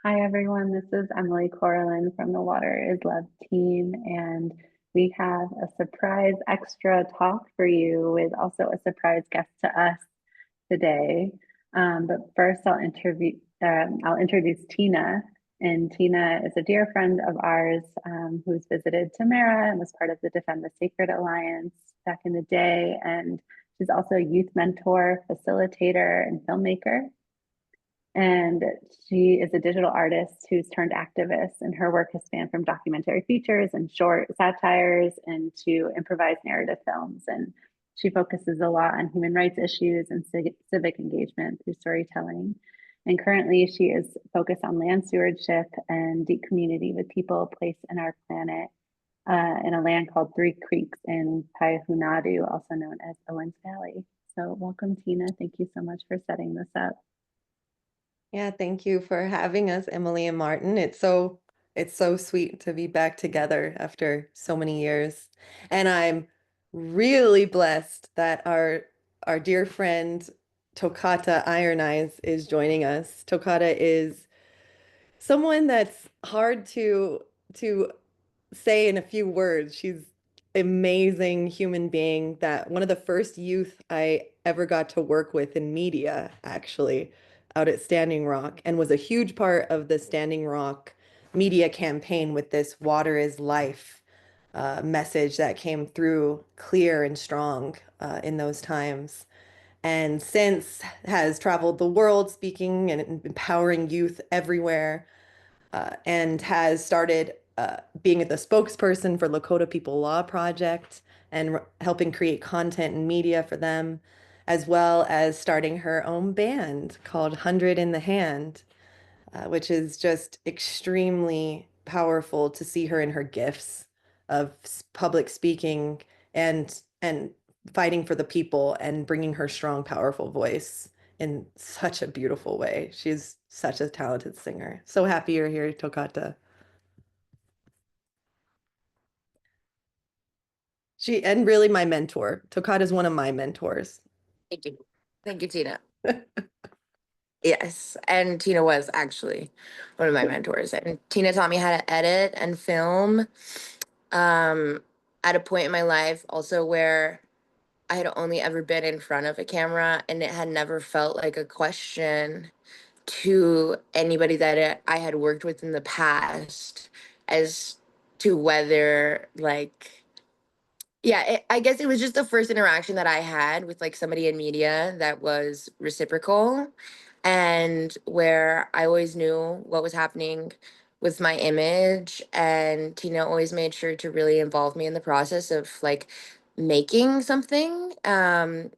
Hi, everyone. This is Emily Corlin from the Water is Love team, and we have a surprise extra talk for you with also a surprise guest to us today. But first, I'll introduce Teena, and Teena is a dear friend of ours who's visited Tamara and was part of the Defend the Sacred Alliance back in the day, and she's also a youth mentor, facilitator, and filmmaker. And she is a digital artist who's turned activist, and her work has spanned from documentary features and short satires into improvised narrative films. And she focuses a lot on human rights issues and civic engagement through storytelling. And currently, she is focused on land stewardship and deep community with people, place, and our planet in a land called Three Creeks in Payahuunadü, also known as Owens Valley. So, welcome, Teena. Thank you so much for setting this up. Yeah, thank you for having us, Emily and Martin. It's so sweet to be back together after so many years. And I'm really blessed that our dear friend Tokata Iron Eyes is joining us. Tokata is someone that's hard to say in a few words. She's amazing human being that one of the first youth I ever got to work with in media, actually, out at Standing Rock, and was a huge part of the Standing Rock media campaign with this water is life message that came through clear and strong in those times. And since has traveled the world speaking and empowering youth everywhere and has started being the spokesperson for Lakota People Law Project and helping create content and media for them, as well as starting her own band called 100 in the Hand, which is just extremely powerful to see her in her gifts of public speaking and fighting for the people and bringing her strong, powerful voice in such a beautiful way. She's such a talented singer. So happy you're here, Tokata. And really my mentor. Tokata is one of my mentors. Thank you. Thank you, Teena. Yes, and Teena was actually one of my mentors. And Teena taught me how to edit and film at a point in my life also where I had only ever been in front of a camera and it had never felt like a question to anybody that I had worked with in the past as to whether I guess it was just the first interaction that I had with like somebody in media that was reciprocal and where I always knew what was happening with my image. And Tina always made sure to really involve me in the process of like making something and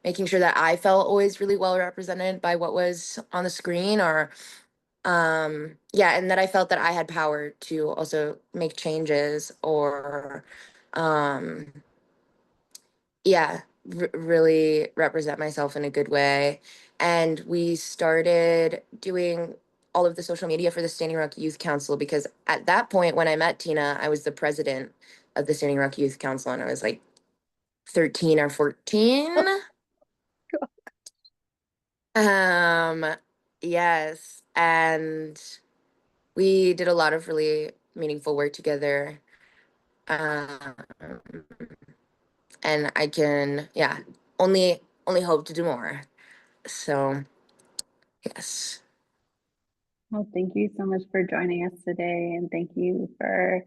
making sure that I felt always really well represented by what was on the screen or and that I felt that I had power to also make changes or um really represent myself in a good way. And we started doing all of the social media for the Standing Rock Youth Council because at that point when I met Tina, I was the president of the Standing Rock Youth Council and I was like 13 or 14. Um yes, and we did a lot of really meaningful work together. Um and I can only hope to do more. So yes. Well, thank you so much for joining us today, and thank you for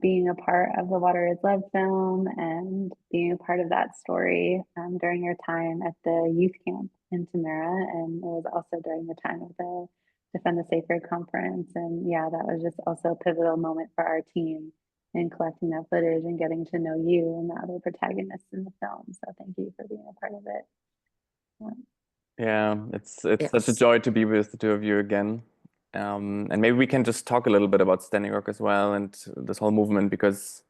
being a part of the Water is Love film and being a part of that story during your time at the youth camp in Tamara. And it was also during the time of the Defend the Sacred conference. And yeah, that was just also a pivotal moment for our team in collecting that footage and getting to know you and the other protagonists in the film. So thank you for being a part of it. Yeah, it's such a Yes. joy to be with the two of you again. And maybe we can just talk a little bit about Standing Rock as well and this whole movement because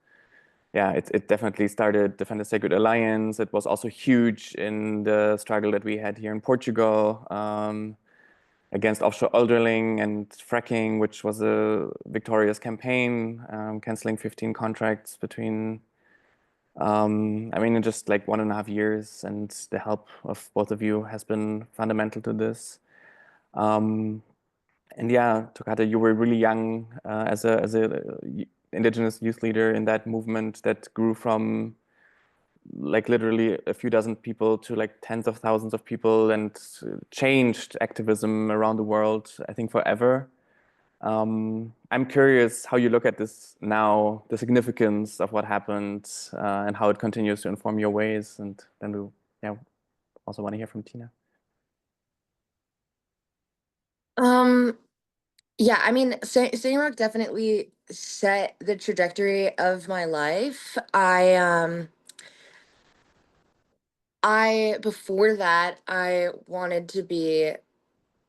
yeah, it definitely started Defend the Sacred Alliance. It was also huge in the struggle that we had here in Portugal against offshore oil drilling and fracking, which was a victorious campaign, canceling 15 contracts between in just like 1.5 years, and the help of both of you has been fundamental to this. And yeah, Tokata, you were really young as a Indigenous youth leader in that movement that grew from like literally a few dozen people to like tens of thousands of people, and changed activism around the world, I think forever. I'm curious how you look at this now, the significance of what happened, and how it continues to inform your ways. And then we, yeah, also want to hear from Teena. Yeah, I mean, Standing Rock definitely set the trajectory of my life. I before that, I wanted to be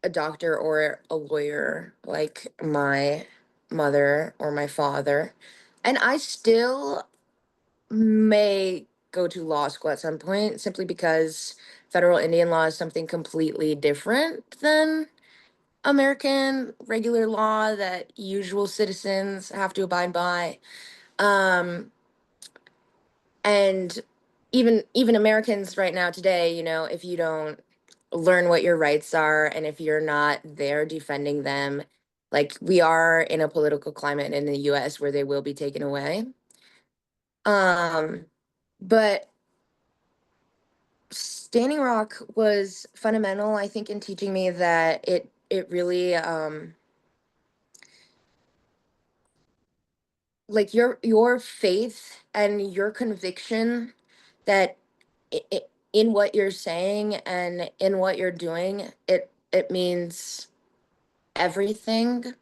a doctor or a lawyer like my mother or my father. And I still may go to law school at some point simply because federal Indian law is something completely different than American regular law that usual citizens have to abide by. Um, and even Americans right now today, you know, if you don't learn what your rights are and if you're not there defending them, like we are in a political climate in the US where they will be taken away. But Standing Rock was fundamental, I think, in teaching me that it really like your faith and your conviction that in what you're saying and in what you're doing, it means everything.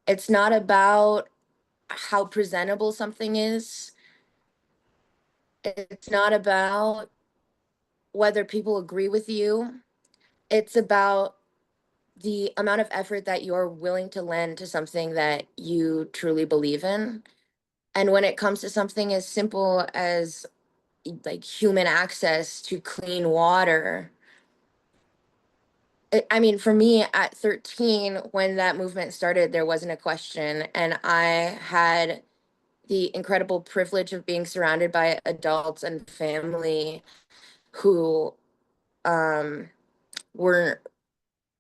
It's not about how presentable something is. It's not about whether people agree with you. It's about the amount of effort that you're willing to lend to something that you truly believe in. And when it comes to something as simple as like human access to clean water, I mean, for me at 13, when that movement started, there wasn't a question. And I had the incredible privilege of being surrounded by adults and family who um, weren't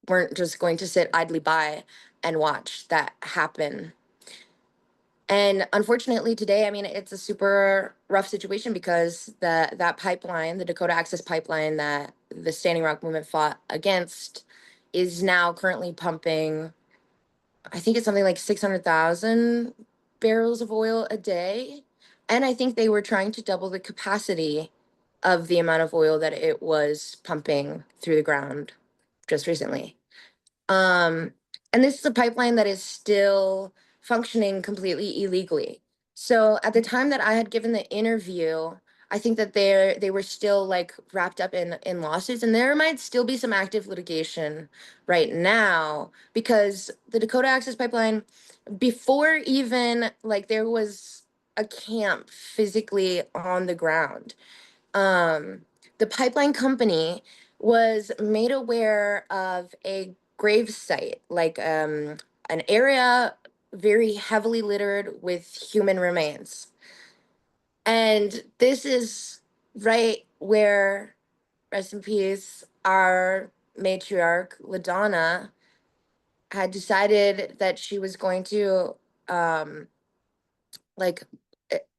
weren't just going to sit idly by and watch that happen. And unfortunately today, I mean, it's a super rough situation because that pipeline, the Dakota Access Pipeline that the Standing Rock movement fought against, is now currently pumping, I think it's something like 600,000 barrels of oil a day. And I think they were trying to double the capacity of the amount of oil that it was pumping through the ground just recently. Um, and this is a pipeline that is still functioning completely illegally. So at the time that I had given the interview, I think that they were still like wrapped up in lawsuits, and there might still be some active litigation right now because the Dakota Access Pipeline, before even like there was a camp physically on the ground, um, the pipeline company was made aware of a grave site, like an area very heavily littered with human remains. And this is right where, rest in peace, our matriarch, LaDonna, had decided that she was going to um, like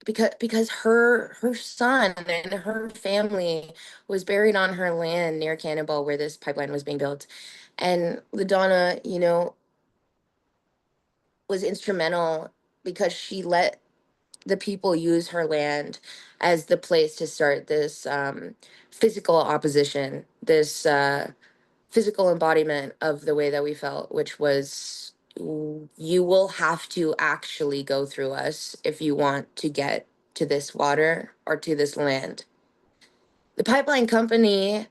because her son and her family was buried on her land near Cannonball where this pipeline was being built. And LaDonna, you know, was instrumental because she let the people use her land as the place to start this physical opposition, this physical embodiment of the way that we felt, which was you will have to actually go through us if you want to get to this water or to this land. The pipeline company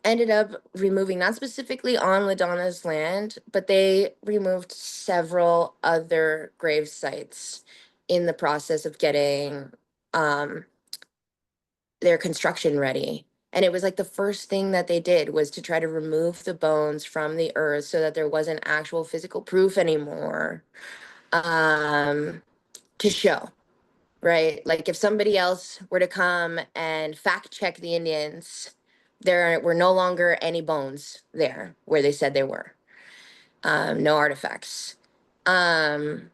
ended up removing, not specifically on LaDonna's land, but they removed several other grave sites in the process of getting um, their construction ready. And it was like the first thing that they did was to try to remove the bones from the earth so that there wasn't actual physical proof anymore to show, right? Like if somebody else were to come and fact check the Indians, there were no longer any bones there where they said they were. no artifacts. And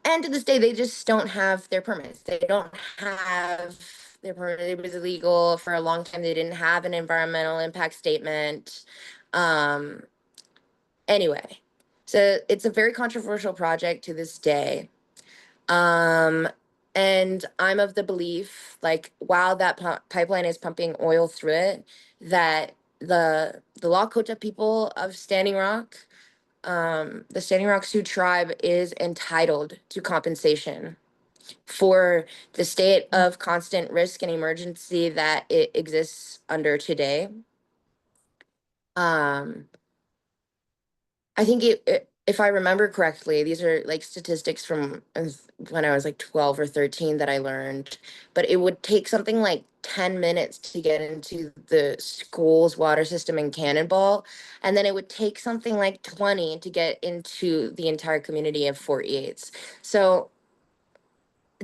to this day, they just don't have their permits. They don't have their permit. It was illegal for a long time. They didn't have an environmental impact statement. Anyway, so it's a very controversial project to this day. And I'm of the belief, like, while that pipeline is pumping oil through it, that the Lakota people of Standing Rock, the Standing Rock Sioux tribe is entitled to compensation for the state of constant risk and emergency that it exists under today. I think if I remember correctly, these are like statistics from when I was like 12 or 13 that I learned, but it would take something like 10 minutes to get into the school's water system in Cannonball. And then it would take something like 20 to get into the entire community of Fort Yates. So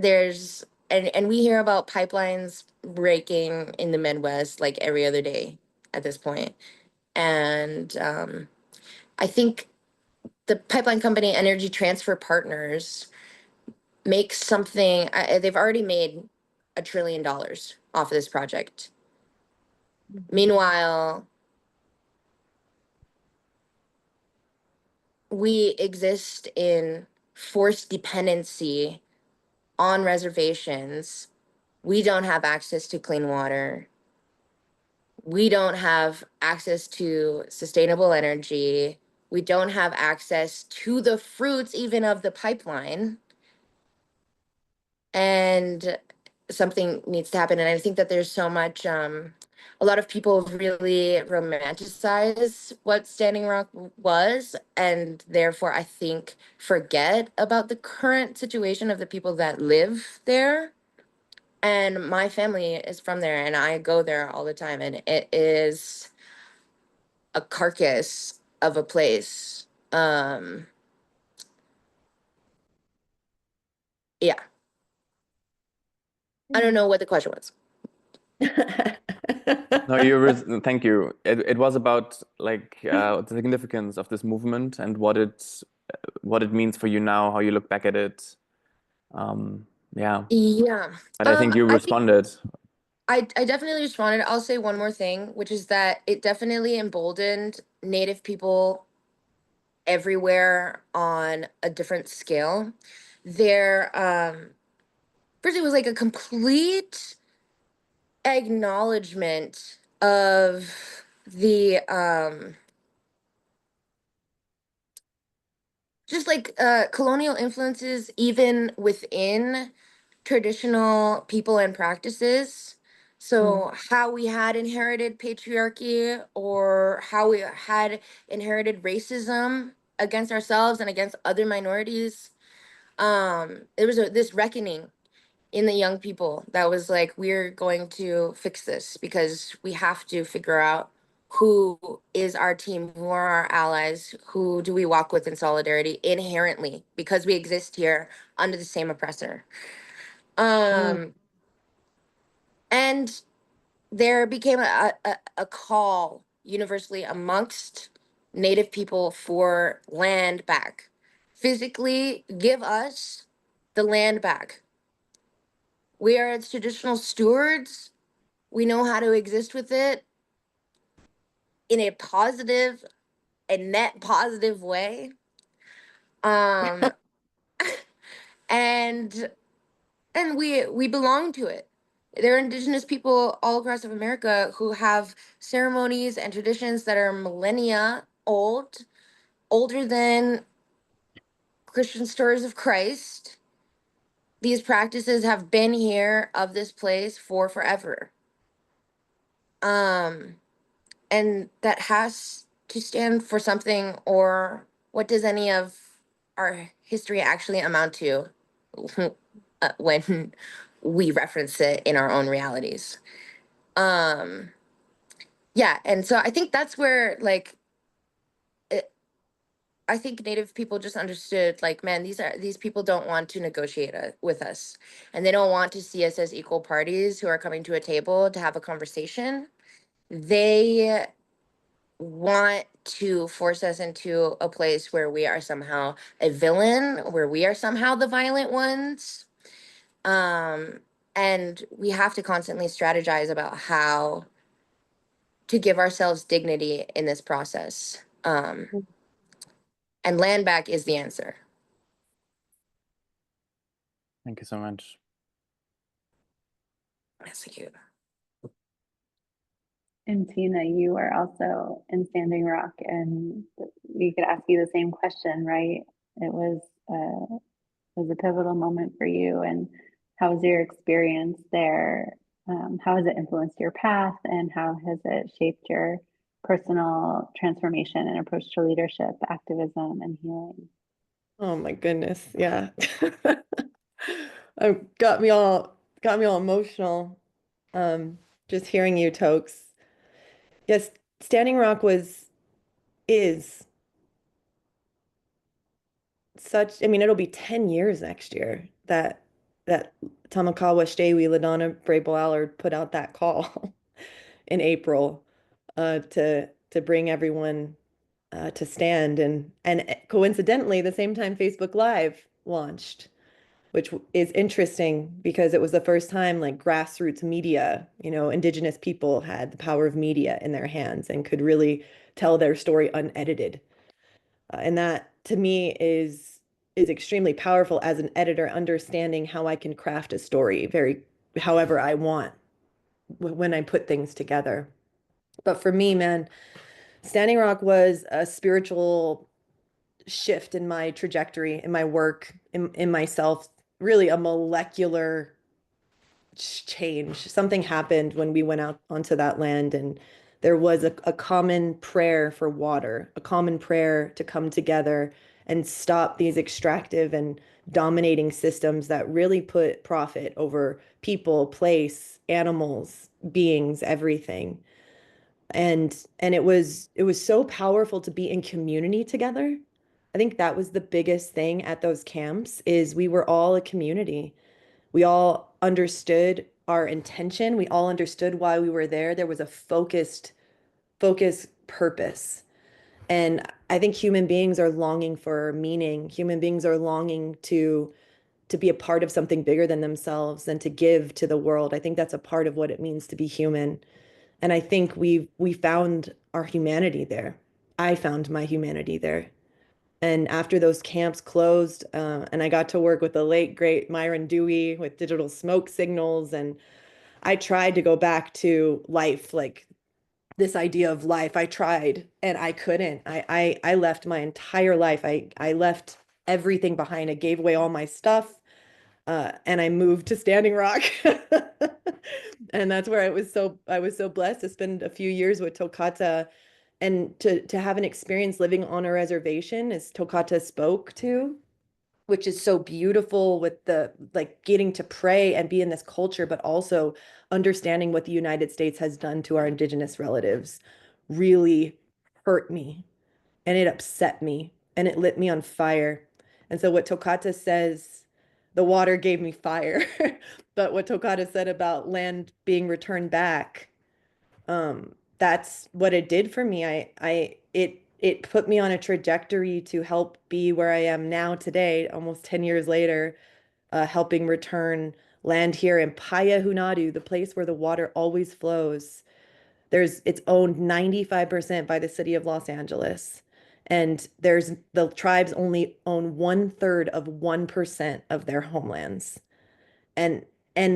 and we hear about pipelines breaking in the Midwest like every other day at this point. And I think the pipeline company Energy Transfer Partners makes something, they've already made $1 trillion off of this project. Meanwhile, we exist in forced dependency on reservations. We don't have access to clean water. We don't have access to sustainable energy. We don't have access to the fruits even of the pipeline. And something needs to happen. And I think that there's so much, a lot of people really romanticize what Standing Rock was, and therefore I think forget about the current situation of the people that live there. And my family is from there, and I go there all the time, and it is a carcass of a place. Yeah, I don't know what the question was. No, thank you. It was about like the significance of this movement and what it means for you now, how you look back at it. Yeah. Yeah. But I think you responded. I definitely responded. I'll say one more thing, which is that it definitely emboldened Native people everywhere on a different scale. There, first it was like a complete acknowledgement of the just like colonial influences even within traditional people and practices. So how we had inherited patriarchy, or how we had inherited racism against ourselves and against other minorities. There was this reckoning in the young people that was like, we're going to fix this because we have to figure out who is our team, who are our allies, who do we walk with in solidarity inherently, because we exist here under the same oppressor. And there became a call universally amongst Native people for land back. Physically, give us the land back. We are its traditional stewards. We know how to exist with it in a positive and net positive way. And we belong to it. There are indigenous people all across of America who have ceremonies and traditions that are millennia old, older than Christian stories of Christ. These practices have been here of this place for forever. And that has to stand for something, or what does any of our history actually amount to when we reference it in our own realities? Yeah, and so I think that's where, like, I think Native people just understood, like, man, these people don't want to negotiate with us, and they don't want to see us as equal parties who are coming to a table to have a conversation. They want to force us into a place where we are somehow a villain, where we are somehow the violent ones. And we have to constantly strategize about how to give ourselves dignity in this process. And land back is the answer. Thank you so much. That's cute. And Teena, you are also in Standing Rock, and we could ask you the same question, right? It was a pivotal moment for you, and how was your experience there? How has it influenced your path, and how has it shaped your personal transformation and approach to leadership, activism, and healing? Oh my goodness. Yeah. Got me all emotional. Just hearing you, Tokes. Yes, Standing Rock is such, I mean, it'll be 10 years next year that Tamakawa Stewi Ladonna Brable Allard put out that call in April to bring everyone to stand, and coincidentally the same time Facebook Live launched, which is interesting because it was the first time like grassroots media, Indigenous people had the power of media in their hands and could really tell their story unedited. And that to me is extremely powerful as an editor, understanding how I can craft a story very however I want when I put things together. But for me, man, Standing Rock was a spiritual shift in my trajectory, in my work, in myself, really a molecular change. Something happened when we went out onto that land, and there was a common prayer for water, a common prayer to come together and stop these extractive and dominating systems that really put profit over people, place, animals, beings, everything. And it was so powerful to be in community together. I think that was the biggest thing at those camps is we were all a community. We all understood our intention. We all understood why we were there. There was a focused purpose. And I think human beings are longing for meaning. Human beings are longing to be a part of something bigger than themselves and to give to the world. I think that's a part of what it means to be human. And I think we found our humanity there. I found my humanity there. And after those camps closed, and I got to work with the late great Myron Dewey with digital smoke signals, and I tried to go back to life, like this idea of life. I tried and I couldn't. I left my entire life. I left everything behind. I gave away all my stuff, and I moved to Standing Rock. And that's where I was so blessed to spend a few years with Tokata and to have an experience living on a reservation, as Tokata spoke to, which is so beautiful, with the like getting to pray and be in this culture, but also understanding what the United States has done to our Indigenous relatives really hurt me, and it upset me, and it lit me on fire. And so what Tokata says, the water gave me fire, but what Tokata said about land being returned back, that's what it did for me. It put me on a trajectory to help be where I am now today, almost 10 years later, helping return land here in Payahuunadü, the place where the water always flows. It's owned 95% by the city of Los Angeles. And the tribes only own 1/3 of 1% of their homelands. And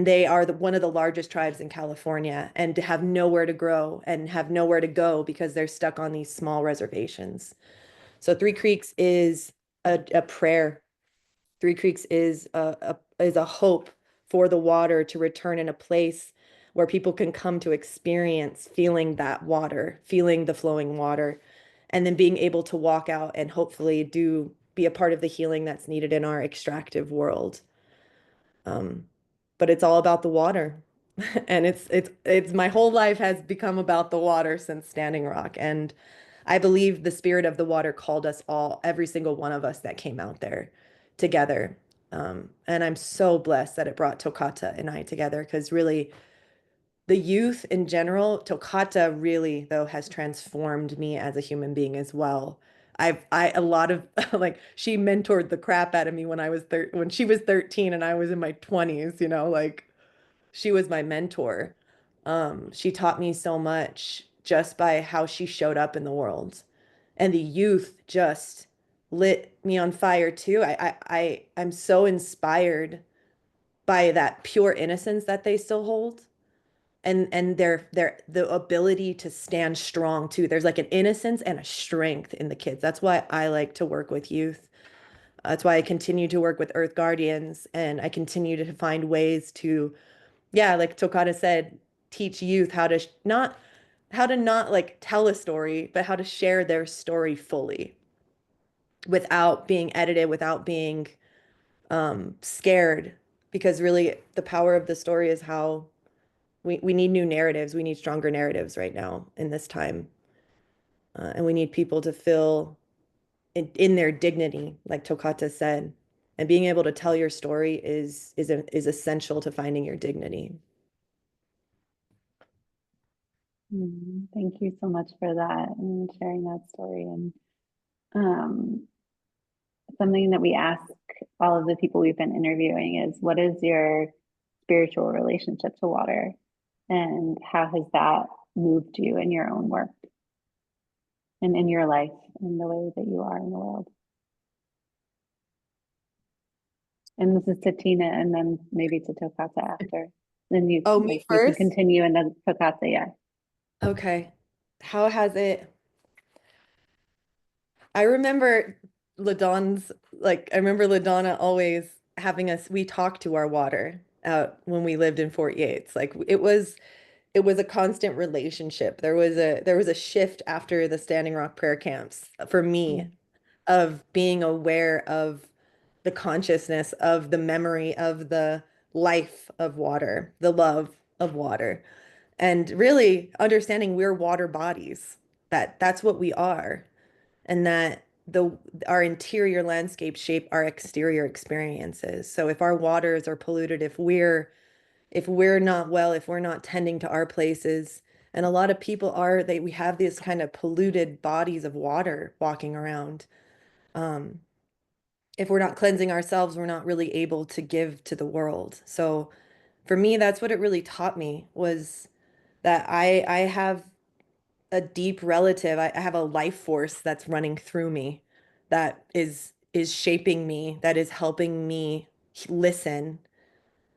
they are one of the largest tribes in California, and to have nowhere to grow and have nowhere to go because they're stuck on these small reservations. So Three Creeks is a prayer. Three Creeks is a hope for the water to return in a place where people can come to experience feeling that water, feeling the flowing water, and then being able to walk out and hopefully be a part of the healing that's needed in our extractive world. But it's all about the water. And it's my whole life has become about the water since Standing Rock. And I believe the spirit of the water called us all, every single one of us that came out there together. And I'm so blessed that it brought Tokata and I together, because really the youth in general, Tokata really though has transformed me as a human being as well. A lot of like she mentored the crap out of me when when she was 13 and I was in my 20s, you know, like she was my mentor. She taught me so much just by how she showed up in the world. And the youth just lit me on fire too. I'm so inspired by that pure innocence that they still hold and their the ability to stand strong too. There's like an innocence and a strength in the kids. That's why I like to work with youth. That's why I continue to work with Earth Guardians and I continue to find ways to, yeah, like Tokata said, teach youth how to not like tell a story, but how to share their story fully without being edited, without being scared. Because really the power of the story is how we need new narratives. We need stronger narratives right now in this time. And we need people to feel in their dignity, like Tokata said. And being able to tell your story is essential to finding your dignity. Thank you so much for that and sharing that story. And um, something that we ask all of the people we've been interviewing is, what is your spiritual relationship to water? And how has that moved you in your own work and in your life, in the way that you are in the world? And this is to Teena and then maybe to Tokata after. Then Oh, me you can first? continue and then Tokata, yeah. Okay. How has it? I remember I remember LaDonna always having us, we talked to our water out when we lived in Fort Yates. Like it was a constant relationship. There was a shift after the Standing Rock prayer camps for me of being aware of the consciousness of the memory of the life of water, the love of water, and really understanding we're water bodies, that's what we are, and that our interior landscape shape our exterior experiences. So if our waters are polluted, if we're not well, if we're not tending to our places, and a lot of people we have these kind of polluted bodies of water walking around. If we're not cleansing ourselves, we're not really able to give to the world. So for me, that's what it really taught me was that I have a deep relative. I have a life force that's running through me that is shaping me, that is helping me listen,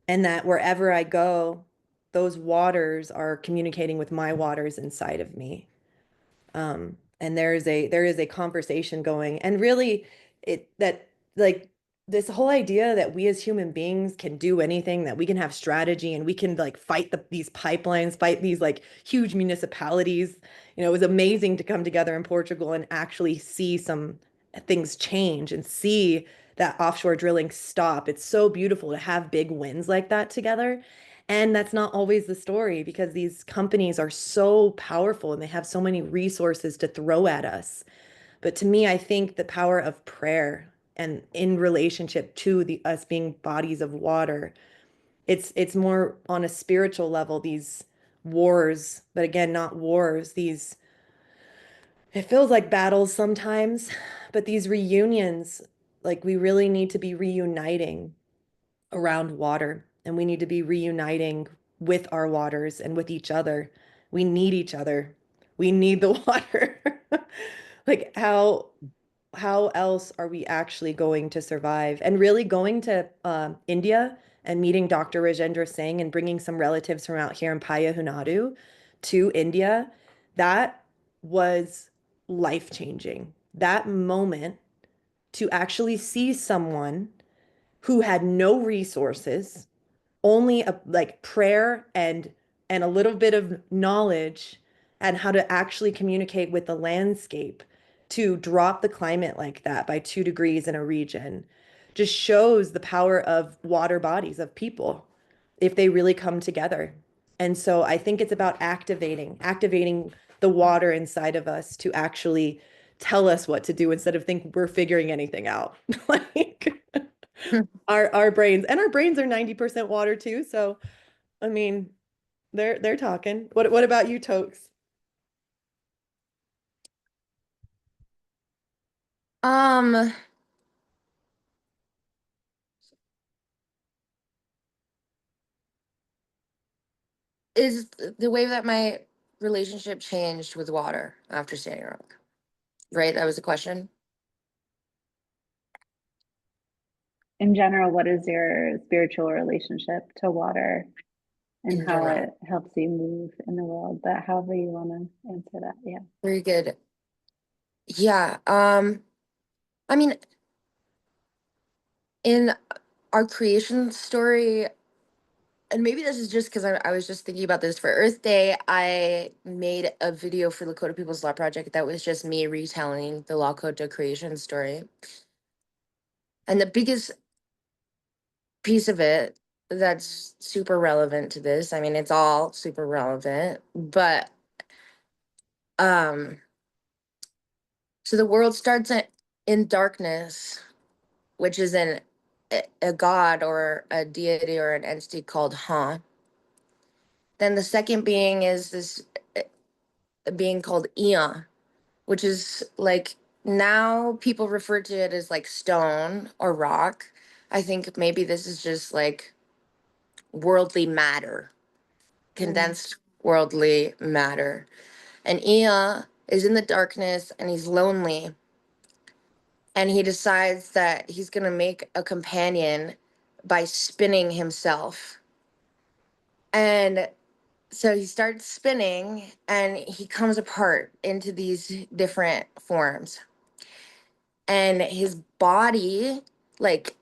and that wherever I go, those waters are communicating with my waters inside of me. And there is a conversation going, and really it that like this whole idea that we as human beings can do anything, that we can have strategy and we can like fight these pipelines, fight these like huge municipalities. You know, it was amazing to come together in Portugal and actually see some things change and see that offshore drilling stop. It's so beautiful to have big wins like that together. And that's not always the story because these companies are so powerful and they have so many resources to throw at us. But to me, I think the power of prayer and in relationship to the us being bodies of water, it's more on a spiritual level, these wars, but again, not wars, these it feels like battles sometimes, but these reunions, like we really need to be reuniting around water and we need to be reuniting with our waters and with each other. We need each other. We need the water. Like how else are we actually going to survive? And really going to India and meeting Dr. Rajendra Singh and bringing some relatives from out here in Payahuunadü to India, that was life-changing. That moment to actually see someone who had no resources, only like prayer and a little bit of knowledge and how to actually communicate with the landscape to drop the climate like that by 2 degrees in a region just shows the power of water bodies of people if they really come together. And so I think it's about activating the water inside of us to actually tell us what to do instead of think we're figuring anything out. Like our brains are 90% water too. So, I mean, They're talking. What about you, Tokes? Um, is the way that my relationship changed with water after Standing Rock, right? That was the question. In general, what is your spiritual relationship to water and In how general. it helps you move in the world? But however you want to answer that, yeah. Very good. Yeah. I mean, in our creation story, and maybe this is just because I was just thinking about this for Earth Day. I made a video for Lakota People's Law Project that was just me retelling the Lakota creation story. And the biggest piece of it that's super relevant to this, I mean, it's all super relevant, but um, so the world starts in darkness, which is a god or a deity or an entity called Ha. Then the second being is this being called Ea, which is like now people refer to it as like stone or rock. I think maybe this is just like worldly matter, condensed worldly matter. And Ea is in the darkness and he's lonely. And he decides that he's going to make a companion by spinning himself. And so he starts spinning and he comes apart into these different forms. And his body like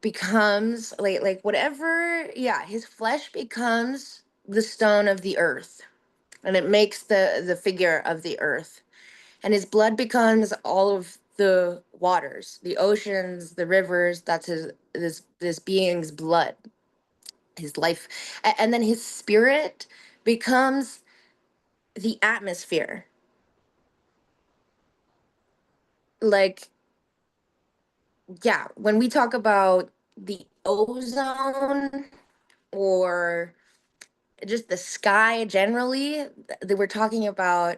becomes like whatever, yeah, his flesh becomes the stone of the earth and it makes the figure of the earth. And his blood becomes all of the waters, the oceans, the rivers. That's this being's blood, his life. And then his spirit becomes the atmosphere. Like, yeah, when we talk about the ozone or just the sky generally, we're talking about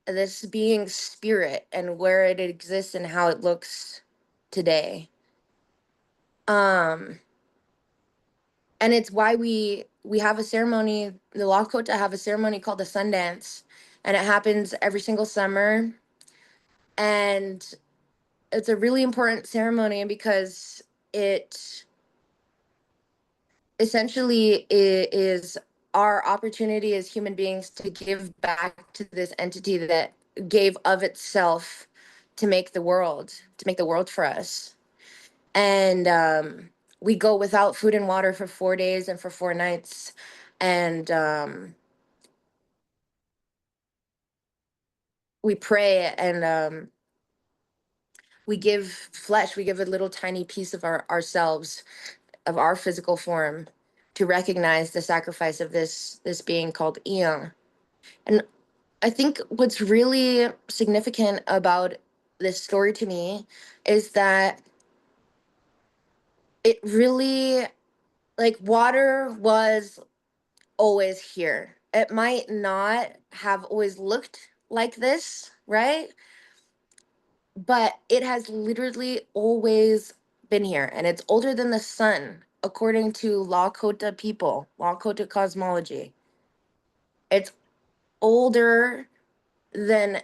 this being's spirit and where it exists and how it looks today. Um, and it's why we have a ceremony. The Lakota have a ceremony called the Sundance, and it happens every single summer. And it's a really important ceremony because it essentially is our opportunity as human beings to give back to this entity that gave of itself to make the world for us. And we go without food and water for 4 days and for 4 nights. And we pray and we give flesh, we give a little tiny piece of ourselves, of our physical form, to recognize the sacrifice of this being called Ea. And I think what's really significant about this story to me is that it really, like, water was always here. It might not have always looked like this, right? But it has literally always been here, and it's older than the sun, according to Lakota people, Lakota cosmology. It's older than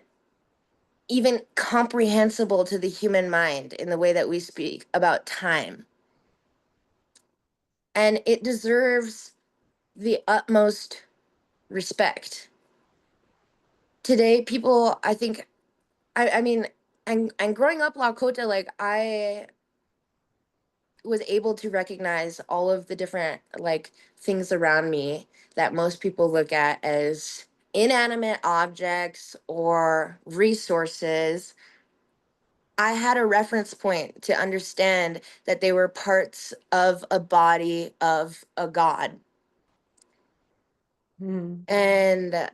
even comprehensible to the human mind in the way that we speak about time. And it deserves the utmost respect. Today, people, I think, I mean, and growing up Lakota, like I was able to recognize all of the different like things around me that most people look at as inanimate objects or resources. I had a reference point to understand that they were parts of a body of a god. Hmm. And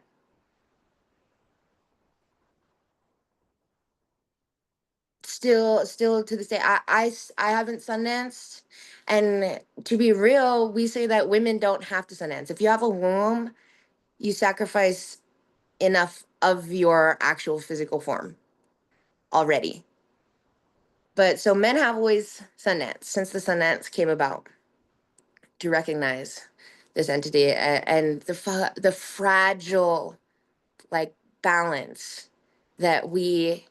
still to this day, I haven't sundanced. And to be real, we say that women don't have to Sundance. If you have a womb, you sacrifice enough of your actual physical form already. But so men have always Sundance since the Sundance came about to recognize this entity and the fragile like balance that we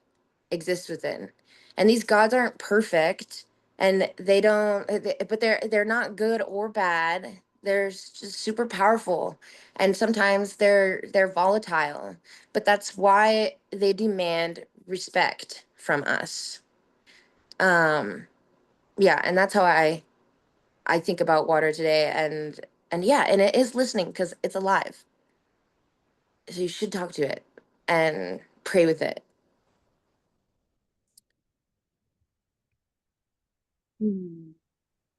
exist within. And these gods aren't perfect, and they don't but they're not good or bad. They're just super powerful, and sometimes they're volatile, but that's why they demand respect from us. Yeah, and that's how I think about water today. And yeah, and it is listening because it's alive, so you should talk to it and pray with it.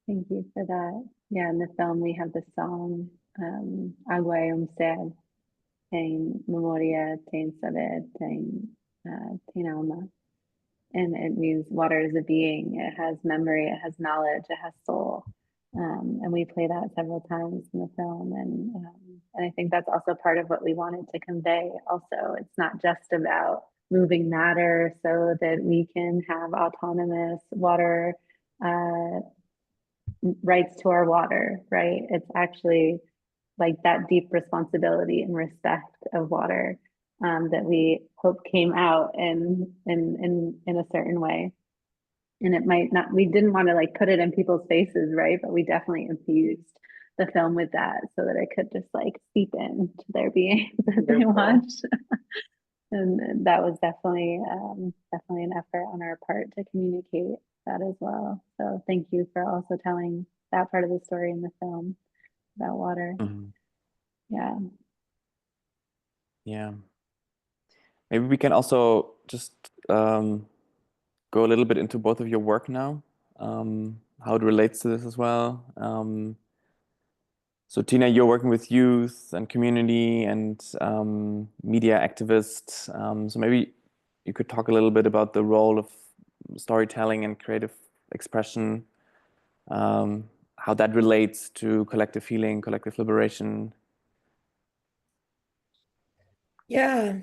Thank you for that. Yeah, in the film we have the song Agua y un Ser, Ten Memoria, Ten Saber, Ten Alma. And it means water is a being. It has memory, it has knowledge, it has soul. And we play that several times in the film. And I think that's also part of what we wanted to convey. Also, it's not just about moving matter so that we can have autonomous water rights to our water, right? It's actually like that deep responsibility and respect of water that we hope came out in a certain way. And it might not, we didn't want to like put it in people's faces, right? But we definitely infused the film with that so that it could just like seep into their being as they watch. And that was definitely definitely an effort on our part to communicate that as well. So thank you for also telling that part of the story in the film about water. Yeah. Yeah. Maybe we can also just go a little bit into both of your work now, how it relates to this as well. So Teena, you're working with youth and community and media activists. So maybe you could talk a little bit about the role of storytelling and creative expression, how that relates to collective healing, collective liberation. Yeah.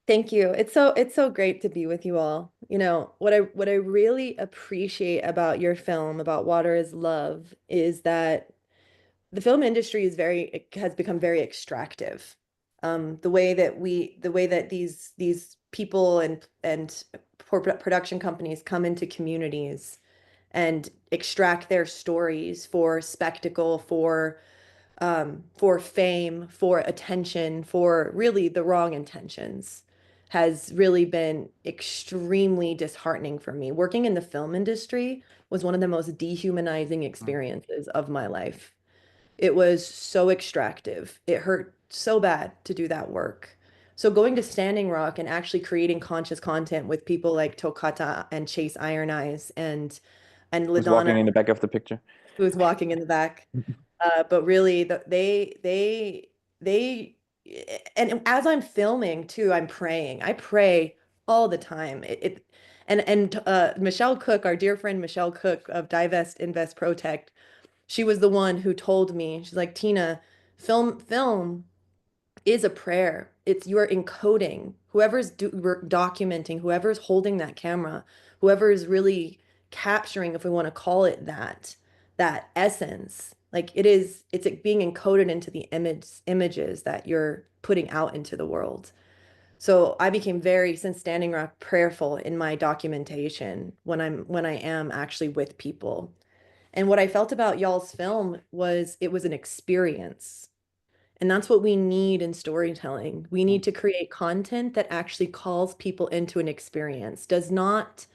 Thank you. It's so great to be with you all. You know, what I really appreciate about your film, about Water is Love, is that the film industry it has become very extractive. The way that these people and production companies come into communities and extract their stories for spectacle, for fame, for attention, for really the wrong intentions, has really been extremely disheartening for me. Working in the film industry was one of the most dehumanizing experiences of my life. It was so extractive. It hurt so bad to do that work. So going to Standing Rock and actually creating conscious content with people like Tokata and Chase Iron Eyes and Who's LaDonna, walking in the back of the picture? who was walking in the back. But really, they, and as I'm filming too, I'm praying. I pray all the time. And Michelle Cook, our dear friend Michelle Cook of Divest, Invest, Protect, she was the one who told me, she's like, Teena, film is a prayer. It's you're encoding. Whoever's documenting, whoever's holding that camera, whoever is really capturing, if we want to call it that, that essence, like it's being encoded into the images that you're putting out into the world. So I became very, since Standing Rock, prayerful in my documentation when I am actually with people. And what I felt about y'all's film was it was an experience. And that's what we need in storytelling. We need to create content that actually calls people into an experience, does not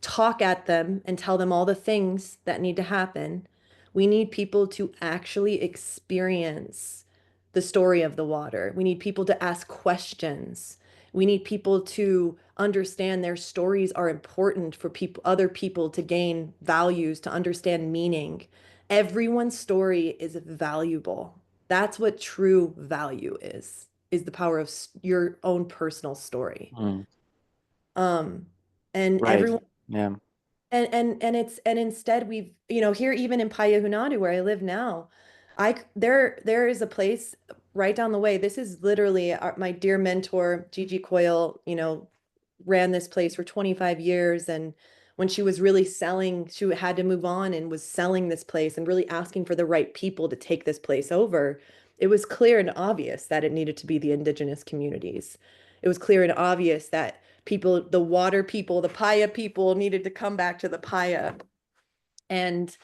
talk at them and tell them all the things that need to happen. We need people to actually experience the story of the water. We need people to ask questions. We need people to understand their stories are important for people, other people to gain values, to understand meaning. Everyone's story is valuable. That's what true value is the power of your own personal story. Um, and Right. everyone Yeah. and instead we've, here even in Payahuunadü where I live now, there is a place right down the way. This is literally my dear mentor, Gigi Coyle, ran this place for 25 years. And when she was really selling, she had to move on and was selling this place and really asking for the right people to take this place over. It was clear and obvious that it needed to be the indigenous communities. It was clear and obvious that people, the water people, the Paya people needed to come back to the Paya. And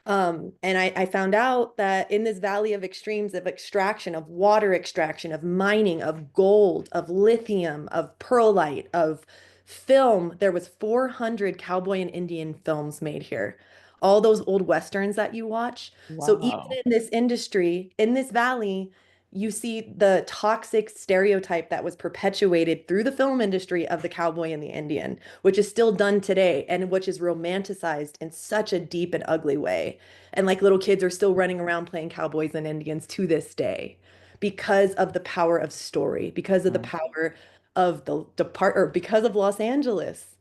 I found out that in this valley of extremes of extraction, of water extraction, of mining, of gold, of lithium, of pearlite, of film, there was 400 cowboy and Indian films made here. All those old westerns that you watch. So even Wow. in this industry, in this valley, you see the toxic stereotype that was perpetuated through the film industry of the cowboy and the Indian, which is still done today and which is romanticized in such a deep and ugly way. And like little kids are still running around playing cowboys and Indians to this day because of the power of story, because of the Mm. power of or because of Los Angeles.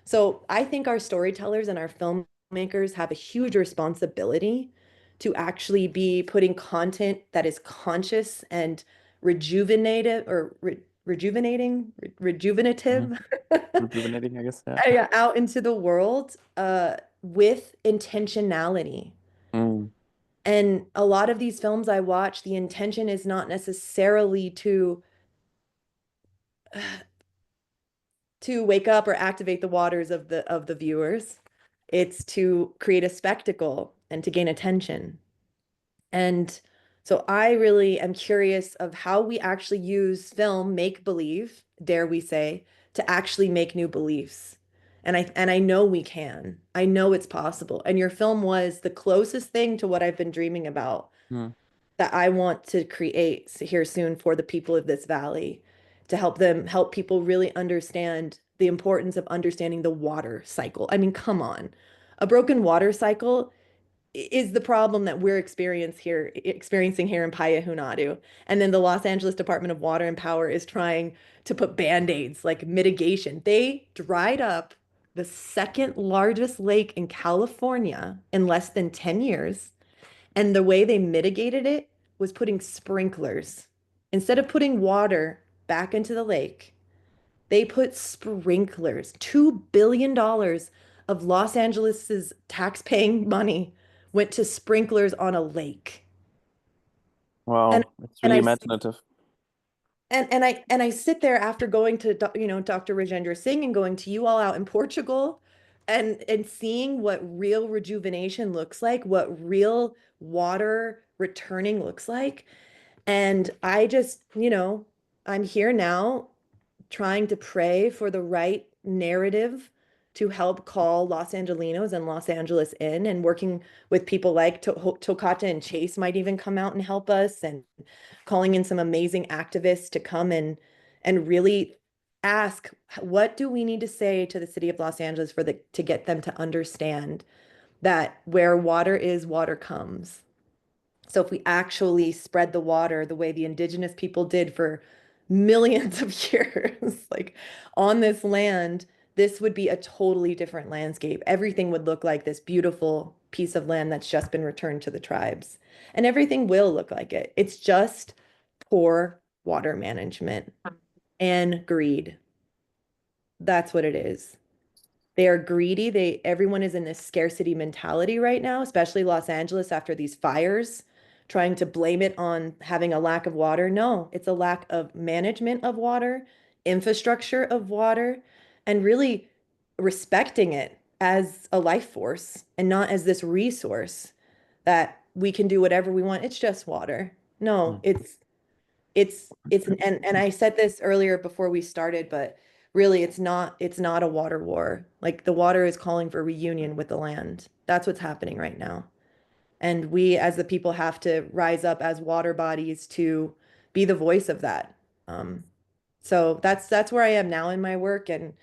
So I think our storytellers and our filmmakers have a huge responsibility to actually be putting content that is conscious and rejuvenated or Mhm. rejuvenative Rejuvenating, I guess. Yeah. yeah, out into the world with intentionality. Mm. And a lot of these films I watch, the intention is not necessarily to wake up or activate the waters of the viewers. It's to create a spectacle and to gain attention. And so I really am curious of how we actually use film, make believe, dare we say, to actually make new beliefs. And I know we can. I know it's possible. And your film was the closest thing to what I've been dreaming about Mm. that I want to create here soon for the people of this valley to help people really understand the importance of understanding the water cycle. I mean, come on. A broken water cycle is the problem that we're experiencing here in Payahuunadü. And then the Los Angeles Department of Water and Power is trying to put band-aids like mitigation. They dried up the second largest lake in California in less than 10 years. And the way they mitigated it was putting sprinklers. Instead of putting water back into the lake, they put sprinklers. $2 billion of Los Angeles's tax-paying money went to sprinklers on a lake. And Wow. It's and really I imaginative. and I sit there after going to Dr. Rajendra Singh and going to you all out in Portugal and seeing what real rejuvenation looks like, what real water returning looks like. And I just, I'm here now trying to pray for the right narrative to help call Los Angelinos and Los Angeles in, and working with people like Tokata and Chase might even come out and help us, and calling in some amazing activists to come and really ask, what do we need to say to the city of Los Angeles to get them to understand that where water is, water comes. So if we actually spread the water the way the indigenous people did for millions of years, like on this land, this would be a totally different landscape. Everything would look like this beautiful piece of land that's just been returned to the tribes. And everything will look like it. It's just poor water management and greed. That's what it is. They are greedy. Everyone is in this scarcity mentality right now, especially Los Angeles after these fires, trying to blame it on having a lack of water. No, it's a lack of management of water, infrastructure of water, and really respecting it as a life force and not as this resource that we can do whatever we want. It's just water. No, Mm. and I said this earlier before we started, but really it's not a water war. Like the water is calling for reunion with the land. That's what's happening right now. And we as the people have to rise up as water bodies to be the voice of that. Um, so that's where I am now in my work, and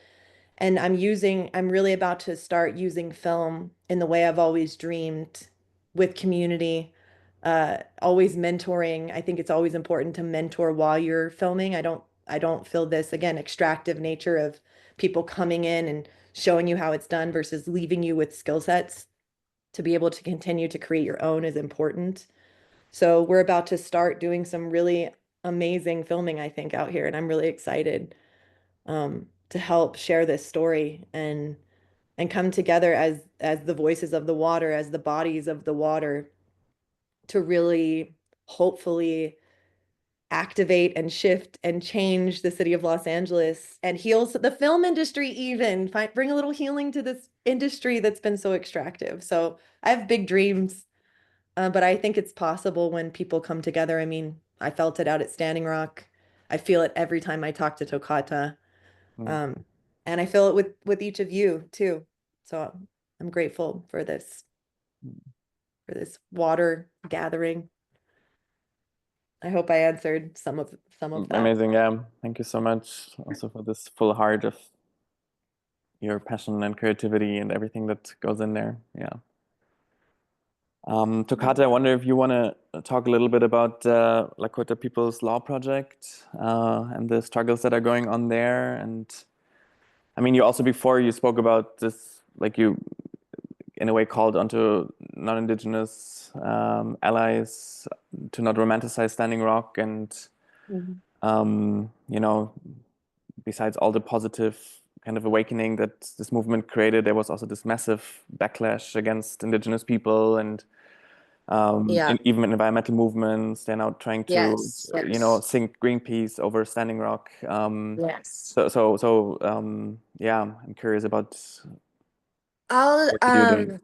I'm really about to start using film in the way I've always dreamed, with community, always mentoring. I think it's always important to mentor while you're filming. I don't feel this, again, extractive nature of people coming in and showing you how it's done versus leaving you with skill sets to be able to continue to create your own is important. So we're about to start doing some really amazing filming, I think, out here, and I'm really excited to help share this story and come together as the voices of the water, as the bodies of the water, to really hopefully activate and shift and change the city of Los Angeles and heal the film industry, even bring a little healing to this industry that's been so extractive. So I have big dreams, but I think it's possible when people come together. I mean, I felt it out at Standing Rock. I feel it every time I talk to Tokata. Mm. And I feel it with each of you too. So I'm grateful for this water gathering. I hope I answered some of that. Amazing. Yeah. Thank you so much also for this full heart of your passion and creativity and everything that goes in there. Yeah. Tokata, I wonder if you want to talk a little bit about Lakota People's Law Project and the struggles that are going on there. And I mean, you also before you spoke about this, like you in a way called onto non-Indigenous allies to not romanticize Standing Rock. And, you know, besides all the positive kind of awakening that this movement created, there was also this massive backlash against Indigenous people and even environmental movements. They're now trying to, you know, sink Greenpeace over Standing Rock. Yeah, I'm curious about what you're doing.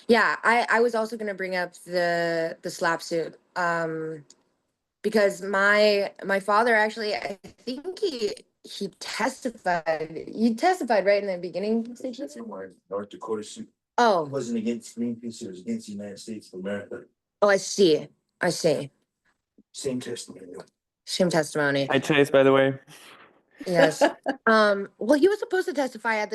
Yeah, I was also going to bring up the slap suit because my father actually, I think he testified. You testified right in the beginning stages. North Dakota suit. Oh, It wasn't against Greenpeace, it was against the United States of America. oh, I see. Same testimony. Same testimony. Hi, Chase, by the way. Yes. Well, he was supposed to testify at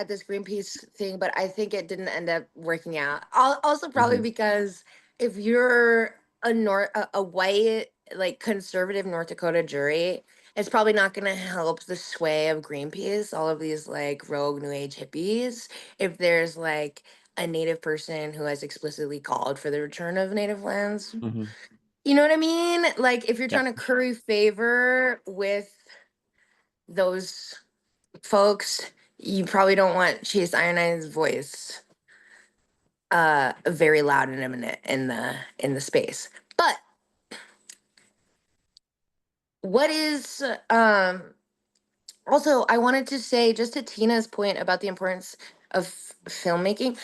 this Greenpeace thing, but I think it didn't end up working out. Also, probably because if you're a white, like, conservative North Dakota jury, it's probably not going to help the sway of Greenpeace, all of these like rogue New Age hippies, if there's like a Native person who has explicitly called for the return of Native lands. You know what I mean? Like, if you're trying to curry favor with those folks, you probably don't want Chase Iron Eyes' voice very loud and imminent in the space. But what is also, I wanted to say, just to Teena's point about the importance of filmmaking,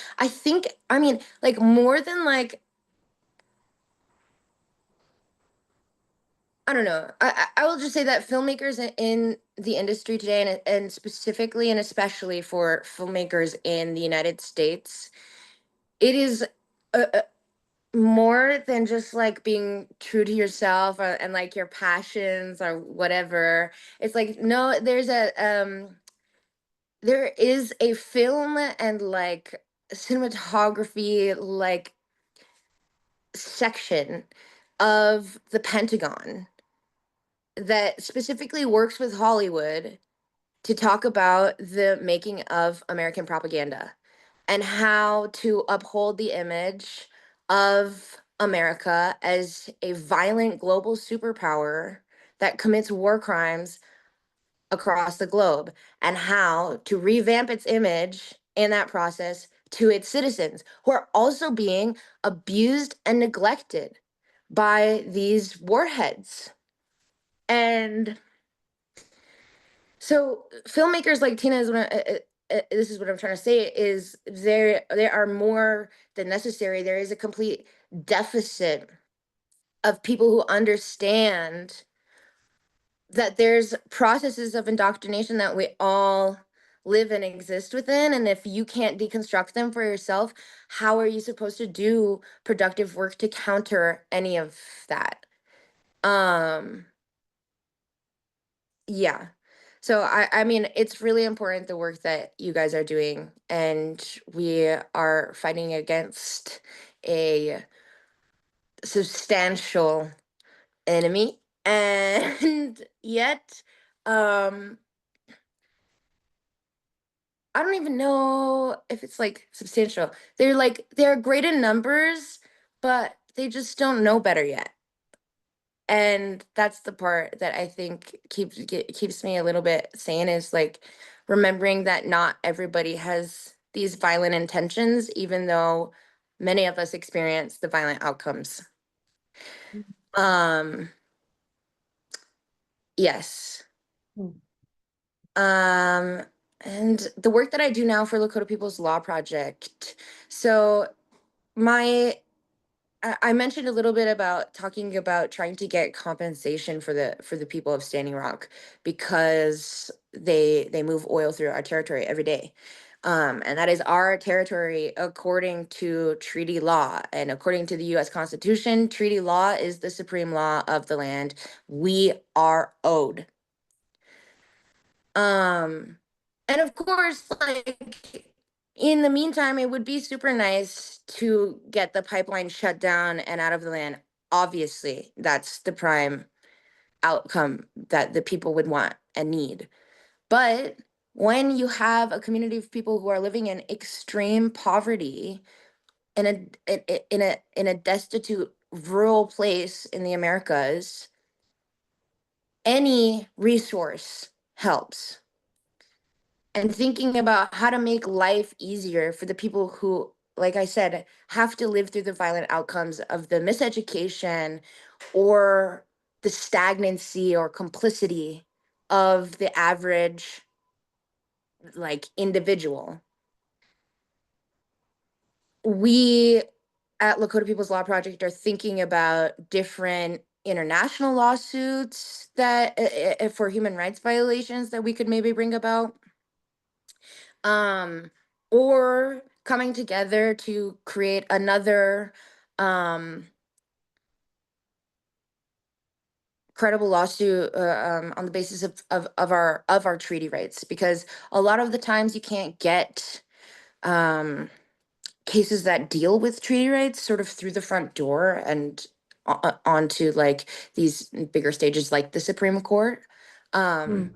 I mean, like, more than like, I don't know. I will just say that filmmakers in the industry today, and specifically and especially for filmmakers in the United States, it is more than just like being true to yourself and like your passions or whatever. It's like, no, there is a film and like cinematography like section of the Pentagon that specifically works with Hollywood to talk about the making of American propaganda and how to uphold the image of America as a violent global superpower that commits war crimes across the globe, and how to revamp its image in that process to its citizens who are also being abused and neglected by these warheads. And so filmmakers like Teena this is what I'm trying to say, is there are more than necessary. There is a complete deficit of people who understand that there's processes of indoctrination that we all live and exist within, and if you can't deconstruct them for yourself, how are you supposed to do productive work to counter any of that? Yeah. So I mean, it's really important, the work that you guys are doing, and we are fighting against a substantial enemy, and yet Um, I don't even know if it's like substantial. They're great in numbers, but they just don't know better yet. And that's the part that I think keeps me a little bit sane, is like remembering that not everybody has these violent intentions, even though many of us experience the violent outcomes. Um, yes. Mm. And the work that I do now for Lakota People's Law Project. So my I mentioned a little bit about talking about trying to get compensation for the people of Standing Rock, because they move oil through our territory every day. And that is our territory according to treaty law. And according to the US Constitution, treaty law is the supreme law of the land. We are owed. And of course, like, in the meantime, it would be super nice to get the pipeline shut down and out of the land. Obviously, that's the prime outcome that the people would want and need. But when you have a community of people who are living in extreme poverty in a destitute rural place in the Americas, any resource helps. And thinking about how to make life easier for the people who, like I said, have to live through the violent outcomes of the miseducation or the stagnancy or complicity of the average, like, individual. We at Lakota People's Law Project are thinking about different international lawsuits that for human rights violations that we could maybe bring about. Or coming together to create another credible lawsuit on the basis of our treaty rights, because a lot of the times you can't get cases that deal with treaty rights sort of through the front door and onto like these bigger stages like the Supreme Court,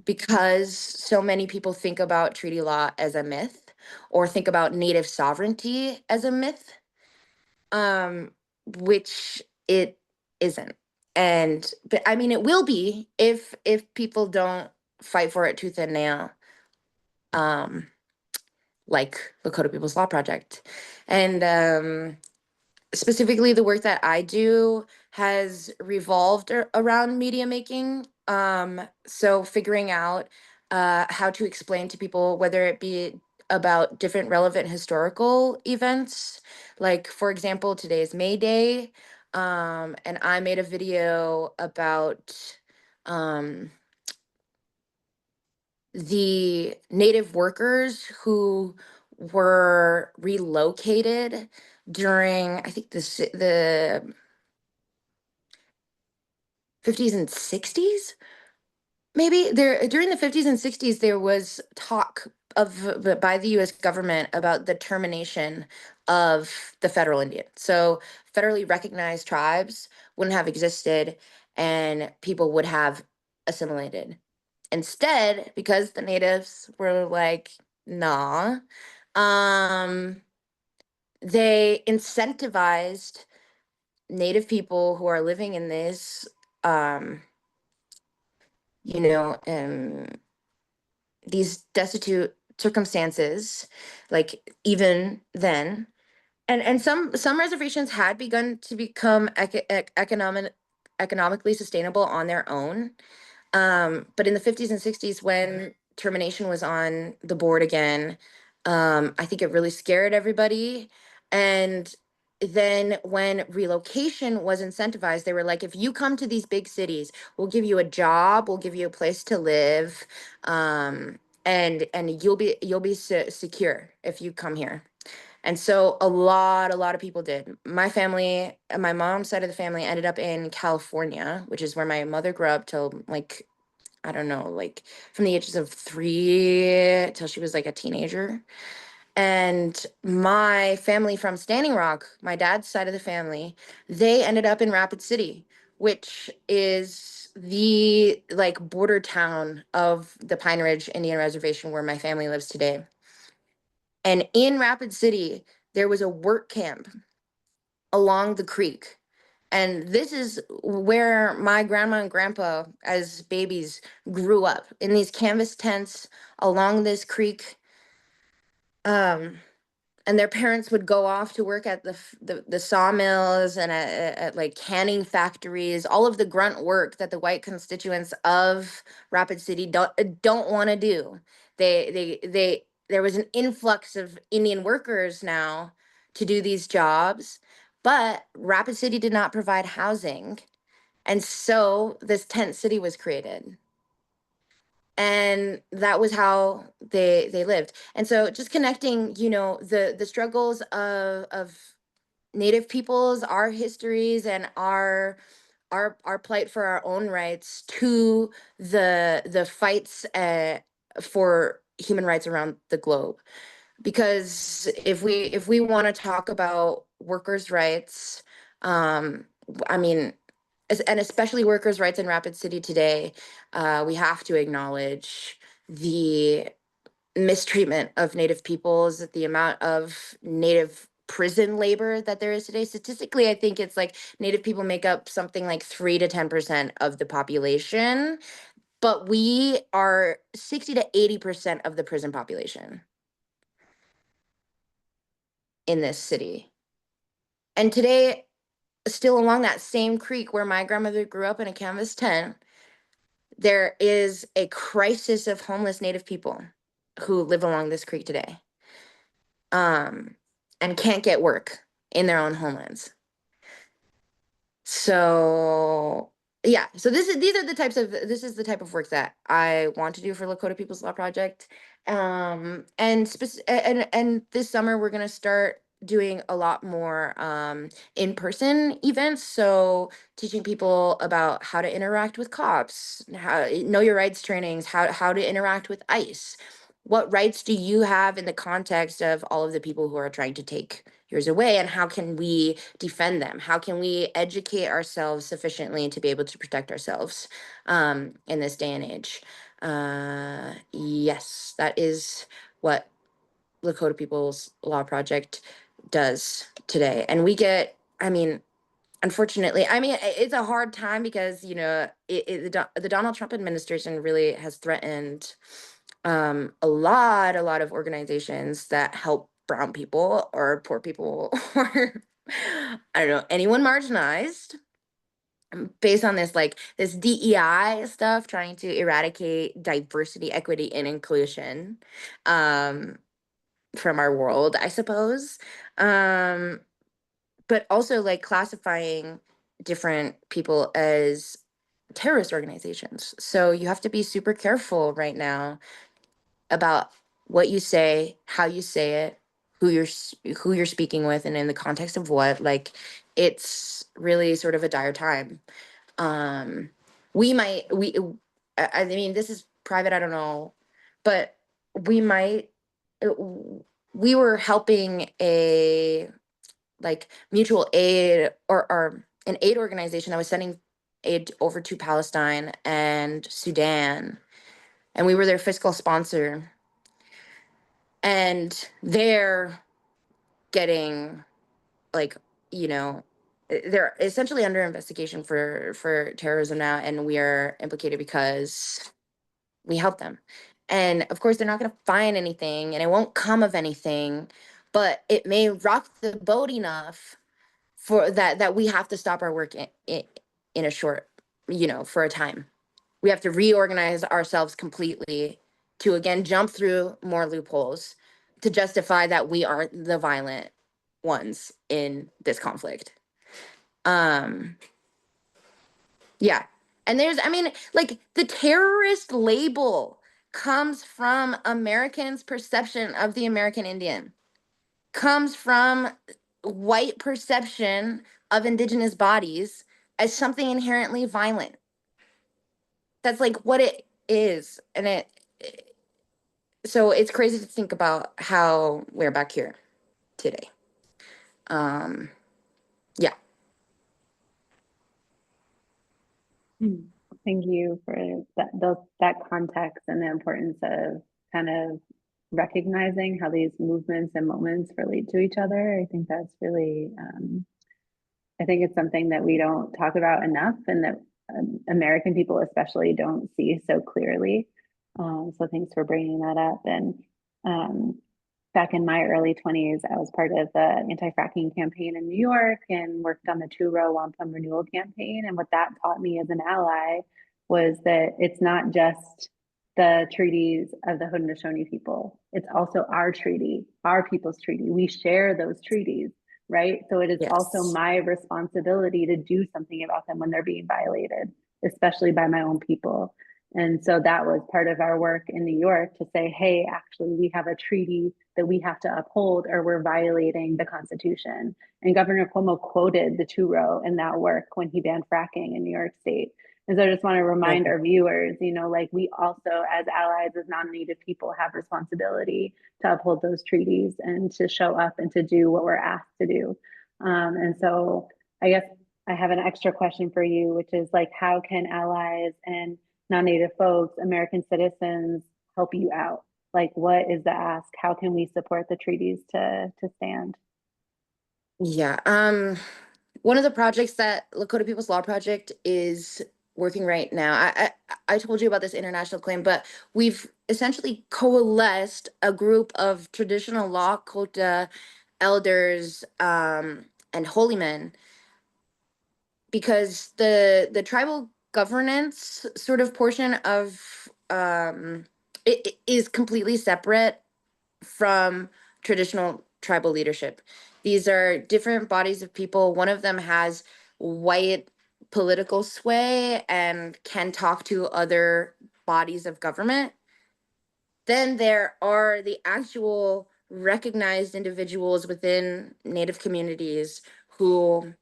because so many people think about treaty law as a myth, or think about native sovereignty as a myth, which it isn't. And but I mean, it will be if people don't fight for it tooth and nail, like Lakota People's Law Project. And specifically, the work that I do has revolved around media making. So figuring out how to explain to people, whether it be about different relevant historical events, like for example, today is May Day, and I made a video about the Native workers who were relocated during, I think, the 50s and 60s. Maybe there during the 50s and 60s there was talk by the US government about the termination of the federal Indian. So federally recognized tribes wouldn't have existed and people would have assimilated. Instead, because the natives were like, nah, um, they incentivized native people who are living in this, um, you know, these destitute circumstances, like even then. And some reservations had begun to become economically sustainable on their own. But in the 50s and 60s, when termination was on the board again, I think it really scared everybody. And then when relocation was incentivized, they were like, if you come to these big cities, we'll give you a job, we'll give you a place to live, and you'll be secure if you come here. And so a lot of people did. My family, my mom's side of the family ended up in California, which is where my mother grew up till like, I don't know, like from the ages of 3 till she was like a teenager. And my family from Standing Rock, my dad's side of the family, they ended up in Rapid City, which is the like border town of the Pine Ridge Indian Reservation where my family lives today. And in Rapid City, there was a work camp along the creek. And this is where my grandma and grandpa, as babies, grew up in these canvas tents along this creek. And their parents would go off to work at the sawmills and at like canning factories, all of the grunt work that the white constituents of Rapid City don't want to do. There was an influx of Indian workers now to do these jobs, but Rapid City did not provide housing. And so this tent city was created. And that was how they lived. And so just connecting, you know, the struggles of Native peoples, our histories, and our plight for our own rights to the fights for human rights around the globe. Because if we want to talk about workers' rights, I mean, and especially workers' rights in Rapid City today, we have to acknowledge the mistreatment of Native peoples, the amount of Native prison labor that there is today. Statistically, I think it's like Native people make up something like 3 to 10% of the population, but we are 60 to 80% of the prison population in this city. And today, still along that same creek where my grandmother grew up in a canvas tent, there is a crisis of homeless Native people who live along this creek today, and can't get work in their own homelands. So yeah, so this is the type of work that I want to do for Lakota People's Law Project. And this summer we're gonna start doing a lot more in-person events. So teaching people about how to interact with cops, how know your rights trainings, how to interact with ICE. What rights do you have in the context of all of the people who are trying to take yours away, and how can we defend them? How can we educate ourselves sufficiently to be able to protect ourselves in this day and age? Yes, that is what Lakota People's Law Project does today. And we get, I mean, unfortunately, I mean, it's a hard time because, you know, the Donald Trump administration really has threatened a lot of organizations that help brown people or poor people or I don't know, anyone marginalized, based on this DEI stuff, trying to eradicate diversity, equity, and inclusion from our world, I suppose. But also like classifying different people as terrorist organizations. So you have to be super careful right now about what you say, how you say it, who you're speaking with, and in the context of what. Like, it's really sort of a dire time. Um, I mean, this is private, I don't know, but we might, we were helping a like mutual aid or an aid organization that was sending aid over to Palestine and Sudan, and we were their fiscal sponsor. And they're getting like, you know, they're essentially under investigation for terrorism now, and we are implicated because we help them. And of course they're not going to find anything and it won't come of anything, but it may rock the boat enough for that we have to stop our work in a short, you know, for a time. We have to reorganize ourselves completely to again jump through more loopholes to justify that we aren't the violent ones in this conflict. Yeah. And there's, I mean, like the terrorist label comes from Americans' perception of the American Indian, comes from white perception of Indigenous bodies as something inherently violent. That's like what it is. And so it's crazy to think about how we're back here today. Yeah. Thank you for that context and the importance of kind of recognizing how these movements and moments relate to each other. I think that's really, I think it's something that we don't talk about enough, and that American people especially don't see so clearly. So thanks for bringing that up. And um, back in my early 20s, I was part of the anti-fracking campaign in New York and worked on the two-row wampum renewal campaign. And what that taught me as an ally was that it's not just the treaties of the Haudenosaunee people. It's also our treaty, our people's treaty. We share those treaties, right? So it is also Yes. my responsibility to do something about them when they're being violated, especially by my own people. And so that was part of our work in New York to say, hey, actually, we have a treaty that we have to uphold or we're violating the Constitution. And Governor Cuomo quoted the two-row in that work when he banned fracking in New York State. And so I just want to remind our viewers, like we also, as allies, as non-Native people, have responsibility to uphold those treaties and to show up and to do what we're asked to do. And so I guess I have an extra question for you, which is like, how can allies and non-Native folks, American citizens, help you out? Like, what is the ask? How can we support the treaties to stand? Yeah. One of the projects that Lakota People's Law Project is working right now. I told you about this international claim, but we've essentially coalesced a group of traditional Lakota elders and holy men, because the tribal governance sort of portion of it is completely separate from traditional tribal leadership. These are different bodies of people. One of them has white political sway and can talk to other bodies of government. Then there are the actual recognized individuals within Native communities who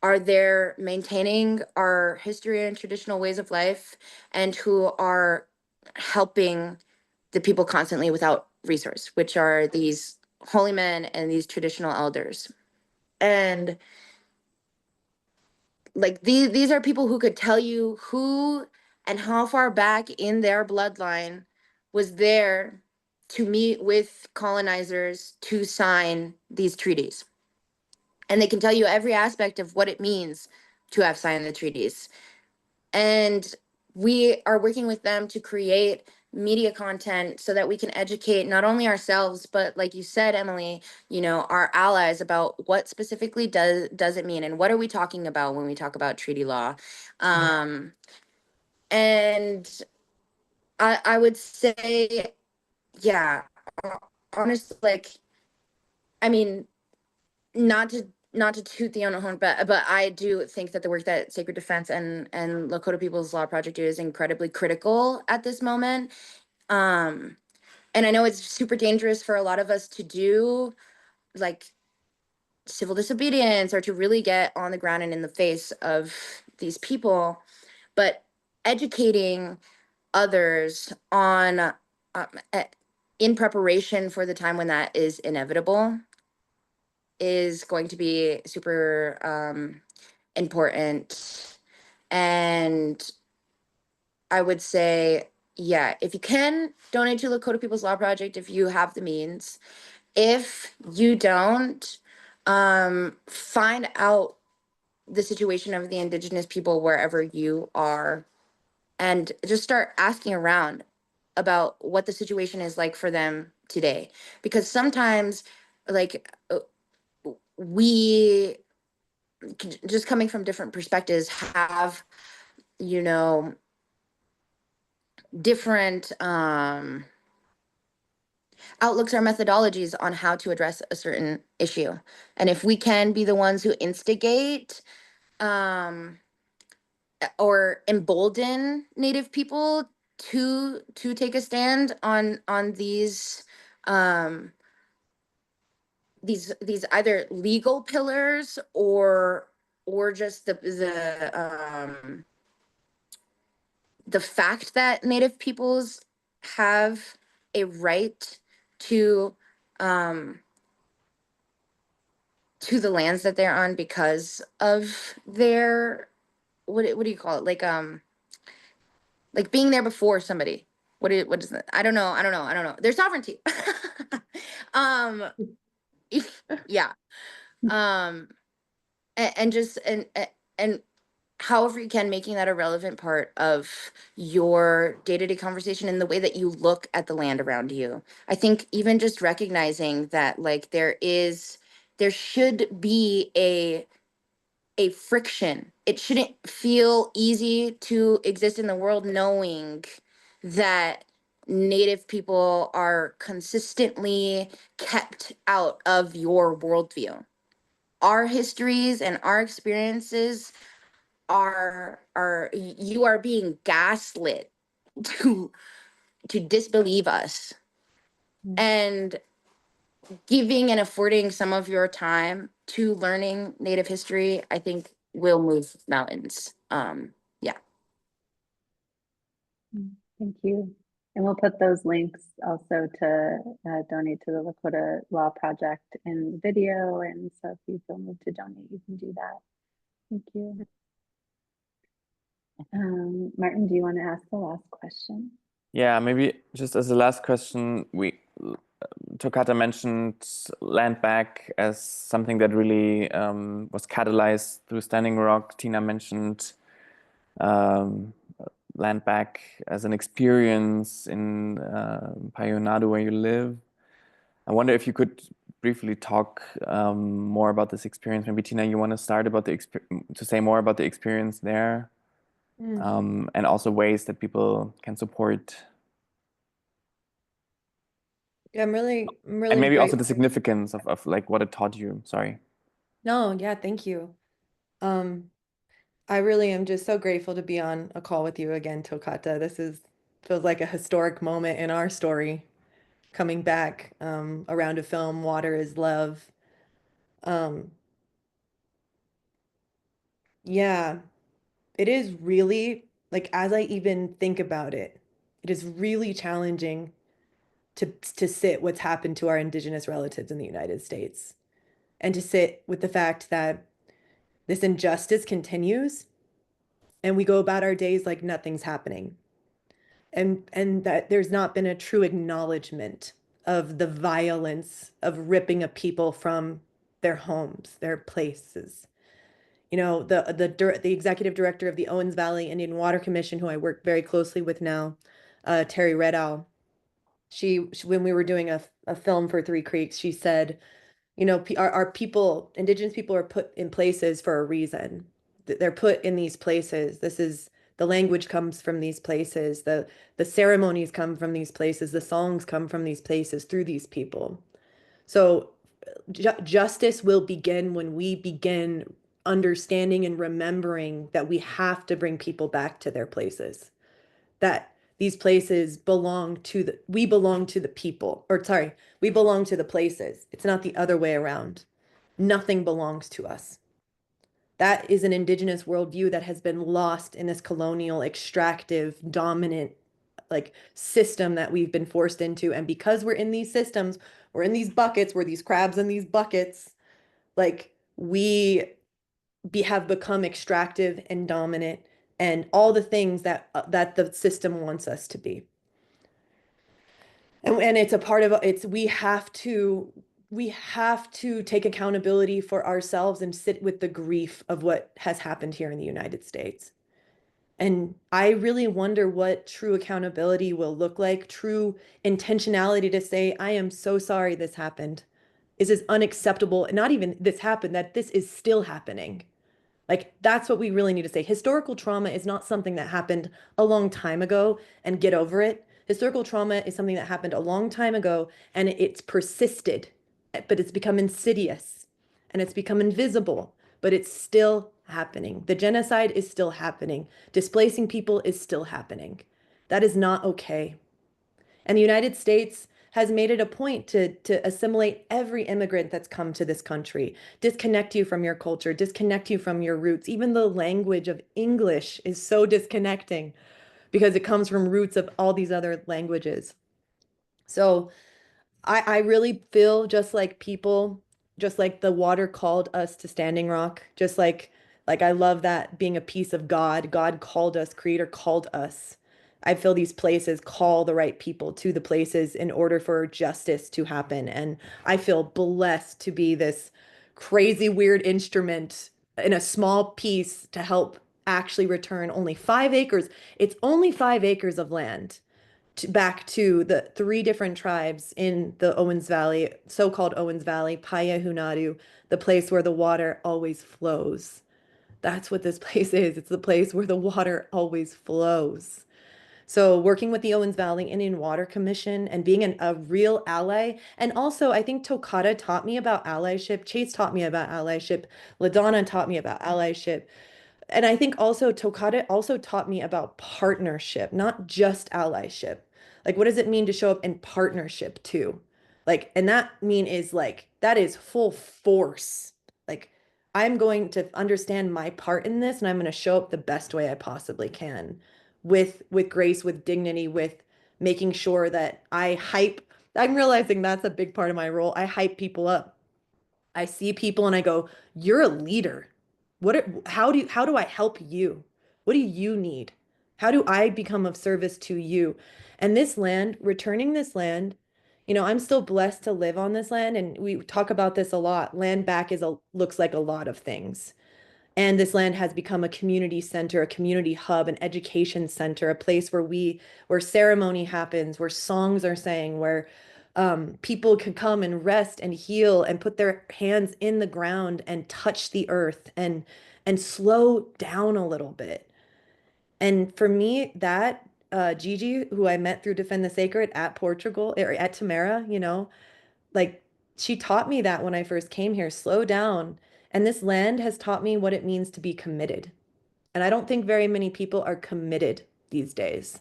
are there maintaining our history and traditional ways of life, and who are helping the people constantly without resource, which are these holy men and these traditional elders. And like these are people who could tell you who and how far back in their bloodline was there to meet with colonizers to sign these treaties. And they can tell you every aspect of what it means to have signed the treaties. And we are working with them to create media content so that we can educate not only ourselves, but like you said, Emily, our allies about what specifically does it mean, and what are we talking about when we talk about treaty law. And I would say, yeah, honestly, like, I mean, not to toot the own horn, but I do think that the work that Sacred Defense and Lakota People's Law Project do is incredibly critical at this moment. And I know it's super dangerous for a lot of us to do, like, civil disobedience or to really get on the ground and in the face of these people, but educating others on in preparation for the time when that is inevitable is going to be super important. And I would say, yeah, if you can, donate to Lakota People's Law Project if you have the means. If you don't, find out the situation of the Indigenous people wherever you are, and just start asking around about what the situation is like for them today. Because sometimes, like, we just coming from different perspectives have, you know, different outlooks or methodologies on how to address a certain issue. And if we can be the ones who instigate or embolden Native people to take a stand on these either legal pillars or just the fact that Native peoples have a right to um, to the lands that they're on because of their what do you call it? Like being there before somebody. What is that? I don't know. Their sovereignty. um, yeah. Um, and just and however you can, making that a relevant part of your day-to-day conversation and the way that you look at the land around you. I think even just recognizing that like there should be a friction. It shouldn't feel easy to exist in the world knowing that Native people are consistently kept out of your worldview. Our histories and our experiences you are being gaslit to disbelieve us. And giving and affording some of your time to learning Native history, I think will move mountains. Yeah. Thank you. And we'll put those links also to donate to the Lakota Law Project in the video. And so if you feel moved to donate, you can do that. Thank you. Martin, do you want to ask the last question? Yeah, maybe just as a last question, Tokata mentioned land back as something that really was catalyzed through Standing Rock. Teena mentioned land back as an experience in Payahuunadü, where you live. I wonder if you could briefly talk more about this experience. Maybe Teena, you want to start about to say more about the experience there, and also ways that people can support. Yeah, I'm really And maybe also the grateful. significance of like what it taught you. Sorry. No, yeah, thank you. I really am just so grateful to be on a call with you again, Tokata. Feels like a historic moment in our story, coming back around a film, Water is Love. Um, yeah, it is really like as I even think about it, it is really challenging to sit what's happened to our Indigenous relatives in the United States and to sit with the fact that this injustice continues and we go about our days like nothing's happening. And that there's not been a true acknowledgement of the violence of ripping a people from their homes, their places. You know, the executive director of the Owens Valley Indian Water Commission, who I work very closely with now, Terry Redow, she when we were doing a film for Three Creeks, she said, you know, our people, Indigenous people are put in places for a reason. They're put in these places. The language comes from these places. The ceremonies come from these places. The songs come from these places through these people. So justice will begin when we begin understanding and remembering that we have to bring people back to their places. That these places we belong to the people, or sorry, we belong to the places. It's not the other way around. Nothing belongs to us. That is an Indigenous worldview that has been lost in this colonial, extractive, dominant like system that we've been forced into. And because we're in these systems, we're in these buckets, we're these crabs in these buckets, like have become extractive and dominant and all the things that the system wants us to be. And it's a part of we have to take accountability for ourselves and sit with the grief of what has happened here in the United States. And I really wonder what true accountability will look like, true intentionality to say, I am so sorry this happened. This is unacceptable. Not even this happened, that this is still happening. Like, that's what we really need to say. Historical trauma is not something that happened a long time ago and get over it. Historical trauma is something that happened a long time ago and it's persisted, but it's become insidious and it's become invisible, but it's still happening. The genocide is still happening. Displacing people is still happening. That is not okay. And the United States has made it a point to assimilate every immigrant that's come to this country, disconnect you from your culture, disconnect you from your roots. Even the language of English is so disconnecting because it comes from roots of all these other languages. So I really feel just like people, just like the water called us to Standing Rock, just like Like, I love that being a piece of God. God called us, Creator called us. I feel these places call the right people to the places in order for justice to happen. And I feel blessed to be this crazy, weird instrument in a small piece to help actually return only 5 acres. It's only 5 acres of land back to the 3 different tribes in the Owens Valley, so-called Owens Valley, Payahuunadü, the place where the water always flows. That's what this place is. It's the place where the water always flows. So working with the Owens Valley Indian Water Commission and being a real ally. And also, I think Tokata taught me about allyship. Chase taught me about allyship. LaDonna taught me about allyship. And I think also Tokata also taught me about partnership, not just allyship. Like, what does it mean to show up in partnership too? Like, and that mean is like, that is full force. Like, I'm going to understand my part in this and I'm going to show up the best way I possibly can with grace, with dignity, with making sure that I hype. I'm realizing that's a big part of my role. I hype people up. I see people and I go, "You're a leader. How do I help you? What do you need? How do I become of service to you?" And this land, returning this land, I'm still blessed to live on this land, and we talk about this a lot. Land back looks like a lot of things. And this land has become a community center, a community hub, an education center, a place where ceremony happens, where songs are sang, where people can come and rest and heal and put their hands in the ground and touch the earth and slow down a little bit. And for me, that Gigi, who I met through Defend the Sacred at Portugal or at Tamara, like she taught me that when I first came here, slow down. And this land has taught me what it means to be committed. And I don't think very many people are committed these days.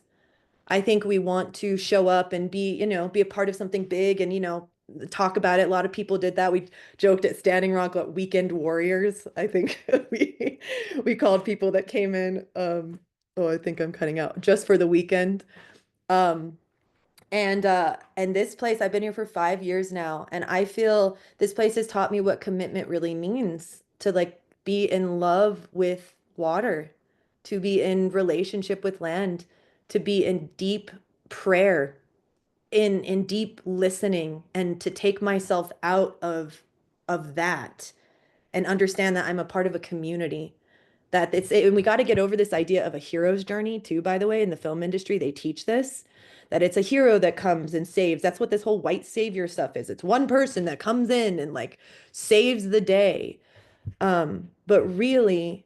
I think we want to show up and be a part of something big and, talk about it. A lot of people did that. We joked at Standing Rock about weekend warriors. I think we called people that came in, oh, I think I'm cutting out just for the weekend. Um, and this place, I've been here for 5 years now, and I feel this place has taught me what commitment really means to like be in love with water, to be in relationship with land, to be in deep prayer, in deep listening, and to take myself out of that and understand that I'm a part of a community. And we got to get over this idea of a hero's journey too, by the way. In the film industry, they teach this, that it's a hero that comes and saves. That's what this whole white savior stuff is. It's one person that comes in and like saves the day. But really,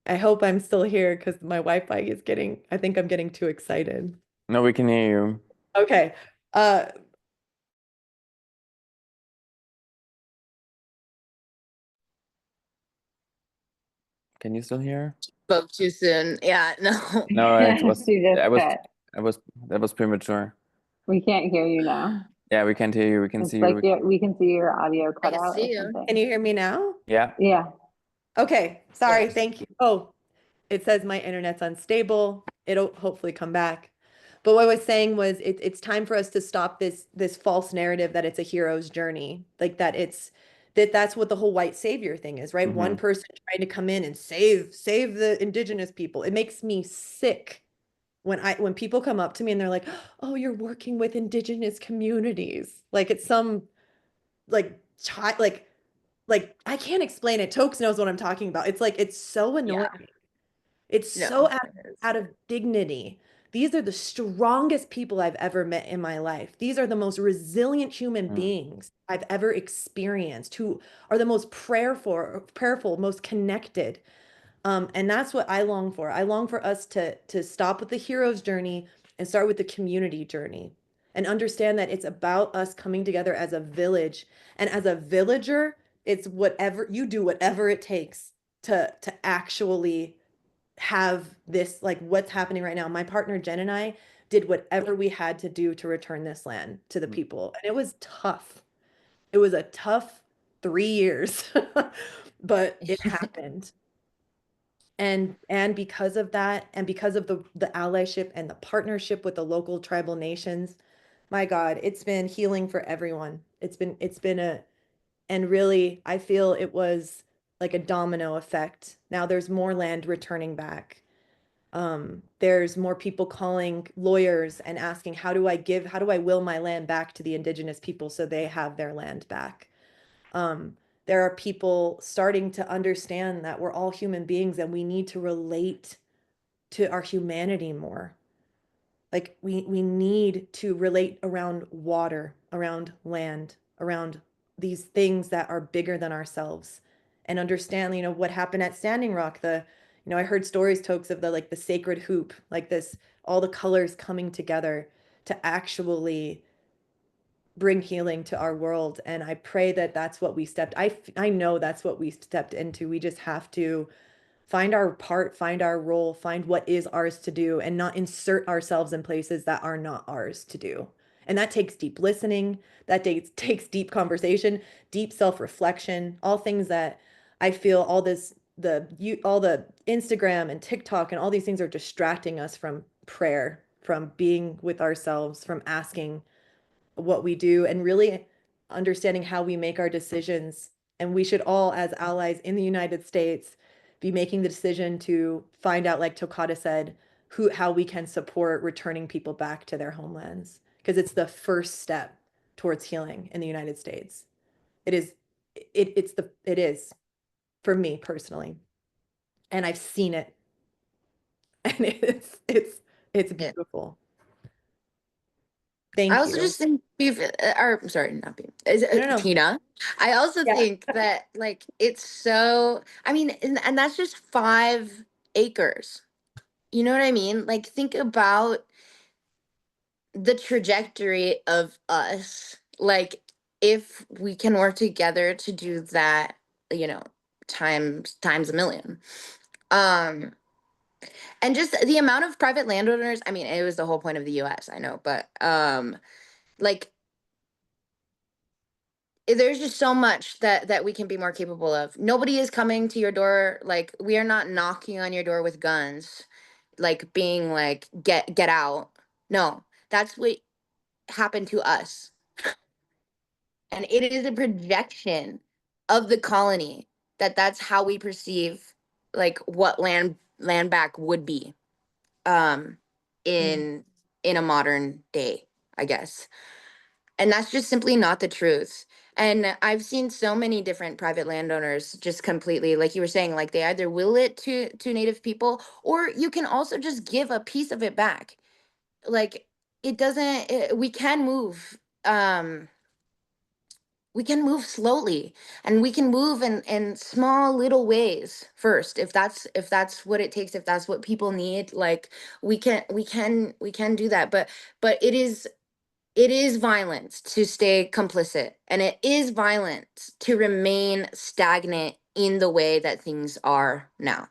I hope I'm still here because my Wi-Fi I think I'm getting too excited. No, we can hear you. Okay. Uh, Can you still hear? Spoke too soon. Yeah, no. No, it was She just I was cut. that was premature. We can't hear you now. Yeah, we can't hear you. We can It's see like you. we can see your audio I cut can out or see you. can something. you hear me now? Yeah. Yeah. Okay. Sorry. Yes. Thank you. Oh, it says my internet's unstable. It'll hopefully come back. But what I was saying was it's time for us to stop this false narrative that it's a hero's journey. Like that's what the whole white savior thing is, right? One person trying to come in and save the indigenous people. It makes me sick when people come up to me and they're like, "Oh, you're working with indigenous communities." Like it's some like child like I can't explain it. Tokes knows what I'm talking about. It's like it's so annoying. Yeah. It's so No. It is. out of dignity. These are the strongest people I've ever met in my life. These are the most resilient human beings I've ever experienced, who are the most prayerful, most connected. And that's what I long for. I long for us to stop with the hero's journey and start with the community journey and understand that it's about us coming together as a village. And as a villager, it's whatever it takes to actually have this, like what's happening right now. My partner Jen and I did whatever we had to do to return this land to the people. And it was tough. It was a tough 3 years, but it happened. And because of that, and because of the allyship and the partnership with the local tribal nations, my God, it's been healing for everyone. And really, I feel it was like a domino effect. Now there's more land returning back. There's more people calling lawyers and asking, how do I will my land back to the indigenous people so they have their land back? There are people starting to understand that we're all human beings and we need to relate to our humanity more. Like we need to relate around water, around land, around these things that are bigger than ourselves, and understand, what happened at Standing Rock. I heard stories, Tokes, of the sacred hoop, like this, all the colors coming together to actually bring healing to our world. And I pray that that's what I know that's what we stepped into. We just have to find our part, find our role, find what is ours to do, and not insert ourselves in places that are not ours to do. And that takes deep listening, takes deep conversation, deep self-reflection, all things that I feel all the Instagram and TikTok and all these things are distracting us from prayer, from being with ourselves, from asking what we do, and really understanding how we make our decisions. And we should all, as allies in the United States, be making the decision to find out, like Tokata said, how we can support returning people back to their homelands, because it's the first step towards healing in the United States. It is, it is for me personally, and I've seen it, and it's Yeah. beautiful. I Thank also you. just think or I'm sorry, not beef. Is it No. Teena? I also Yeah. think that like it's so. I mean, and that's just 5 acres. You know what I mean? Like think about the trajectory of us. Like if we can work together to do that, you know, times a million. Um, and just the amount of private landowners. I mean, it was the whole point of the U.S. I know, but like there's just so much that we can be more capable of. Nobody is coming to your door, like we are not knocking on your door with guns, like being like get out. No, that's what happened to us, and it is a projection of the colony that's how we perceive like what land back would be um in in a modern day, I guess. And that's just simply not the truth. And I've seen so many different private landowners just completely, like you were saying, like they either will it to native people, or you can also just give a piece of it back. Like it doesn't um we can move slowly, and we can move in small little ways first, if that's what it takes, if that's what people need. Like we can do that. But it is violence to stay complicit, and it is violence to remain stagnant in the way that things are now.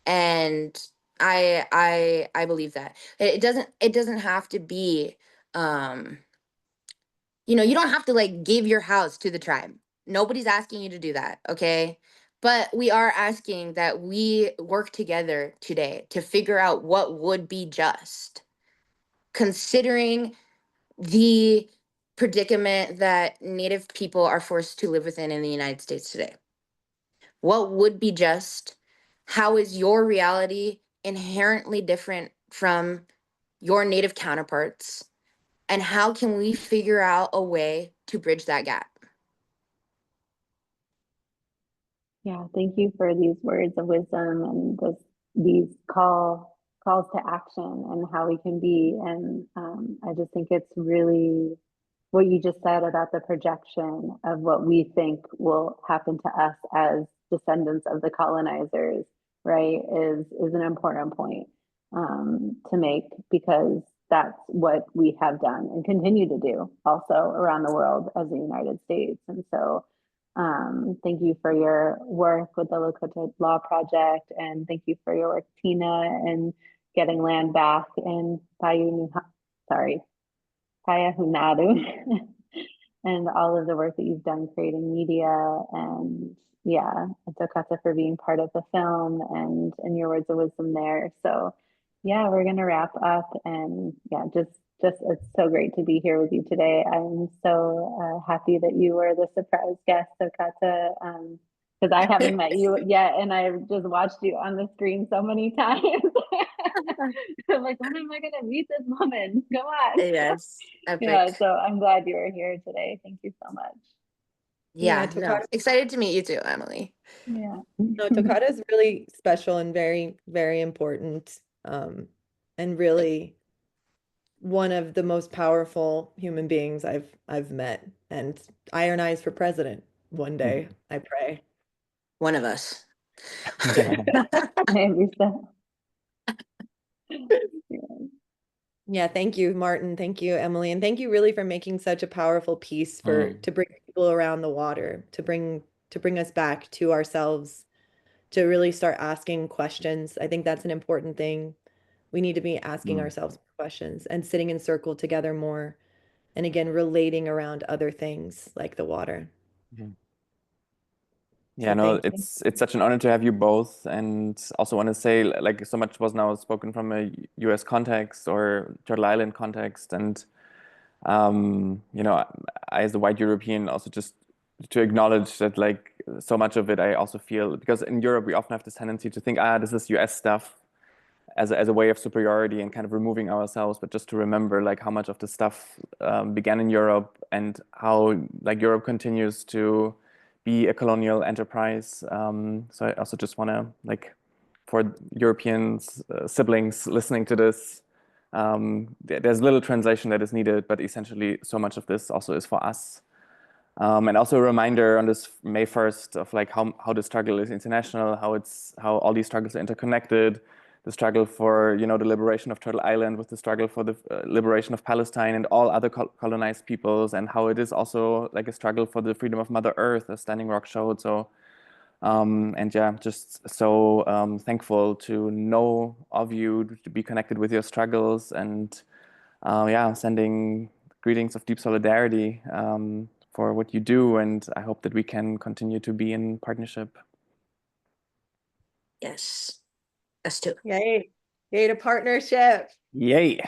And I believe that it doesn't have to be um you don't have to like give your house to the tribe. Nobody's asking you to do that, okay? But we are asking that we work together today to figure out what would be just, considering the predicament that Native people are forced to live within in the United States today. What would be just? How is your reality inherently different from your Native counterparts? And how can we figure out a way to bridge that gap? Yeah, thank you for these words of wisdom and these calls to action and how we can be. And I just think it's really what you just said about the projection of what we think will happen to us as descendants of the colonizers, right, is an important point to make, because that's what we have done and continue to do also around the world as the United States. And so thank you for your work with the Lakota Law Project, and thank you for your work, Teena, and getting land back in sorry, Payahuunadü, and all of the work that you've done creating media. And yeah, and Tokata for being part of the film and your words of wisdom there. So yeah, we're gonna wrap up, and yeah, just it's so great to be here with you today. I'm so happy that you were the surprise guest, Tokata. because I haven't met you yet, and I've just watched you on the screen so many times. I'm like, when am I gonna meet this woman? Come on. Yes, Yeah, epic. so I'm glad you were here today. Thank you so much. Yeah, no, Tokata. excited to meet you too, Emily. Yeah. No, Tokata is really special and very, very important, and really one of the most powerful human beings I've met. And Iron Eyes for president one day, I pray. One of us. Maybe so. Yeah. Yeah, thank you, Martin. Thank you, Emily, and thank you really for making such a powerful piece to bring people around the water, to bring us back to ourselves, to really start asking questions. I think that's an important thing. We need to be asking ourselves questions and sitting in circle together more, and again, relating around other things like the water. Yeah, So no, thank you. it's such an honor to have you both, and also want to say, like, so much was now spoken from a U.S. context or Turtle Island context, and you know, I as a white European also just to acknowledge that, like, so much of it I also feel, because in Europe we often have this tendency to think, this is US stuff, as a way of superiority and kind of removing ourselves, but just to remember, like, how much of the stuff began in Europe, and how, like, Europe continues to be a colonial enterprise. So I also just want to, like, for Europeans, siblings listening to this, there's little translation that is needed, but essentially so much of this also is for us. And also a reminder on this May 1st of, like, how the struggle is international, how all these struggles are interconnected, the struggle for, you know, the liberation of Turtle Island with the struggle for the liberation of Palestine and all other colonized peoples, and how it is also like a struggle for the freedom of Mother Earth, as Standing Rock showed. So, and yeah, just so thankful to know of you, to be connected with your struggles, and yeah, sending greetings of deep solidarity for what you do, and I hope that we can continue to be in partnership. Yes, us too. Yay. Yay to partnership. Yay!